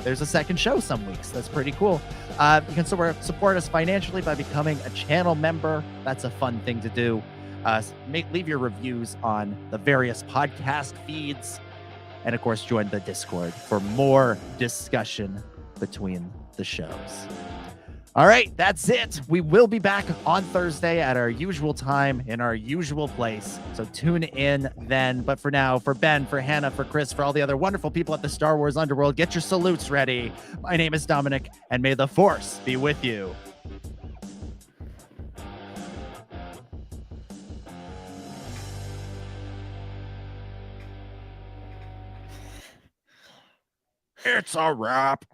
S8: there's a second show some weeks. That's pretty cool. You can support us financially by becoming a channel member. That's a fun thing to do. Leave your reviews on the various podcast feeds. And of course, join the Discord for more discussion between the shows. All right, that's it. We will be back on Thursday at our usual time in our usual place. So tune in then. But for now, for Ben, for Hannah, for Chris, for all the other wonderful people at the Star Wars Underworld, get your salutes ready. My name is Dominic, and may the Force be with you. It's a wrap.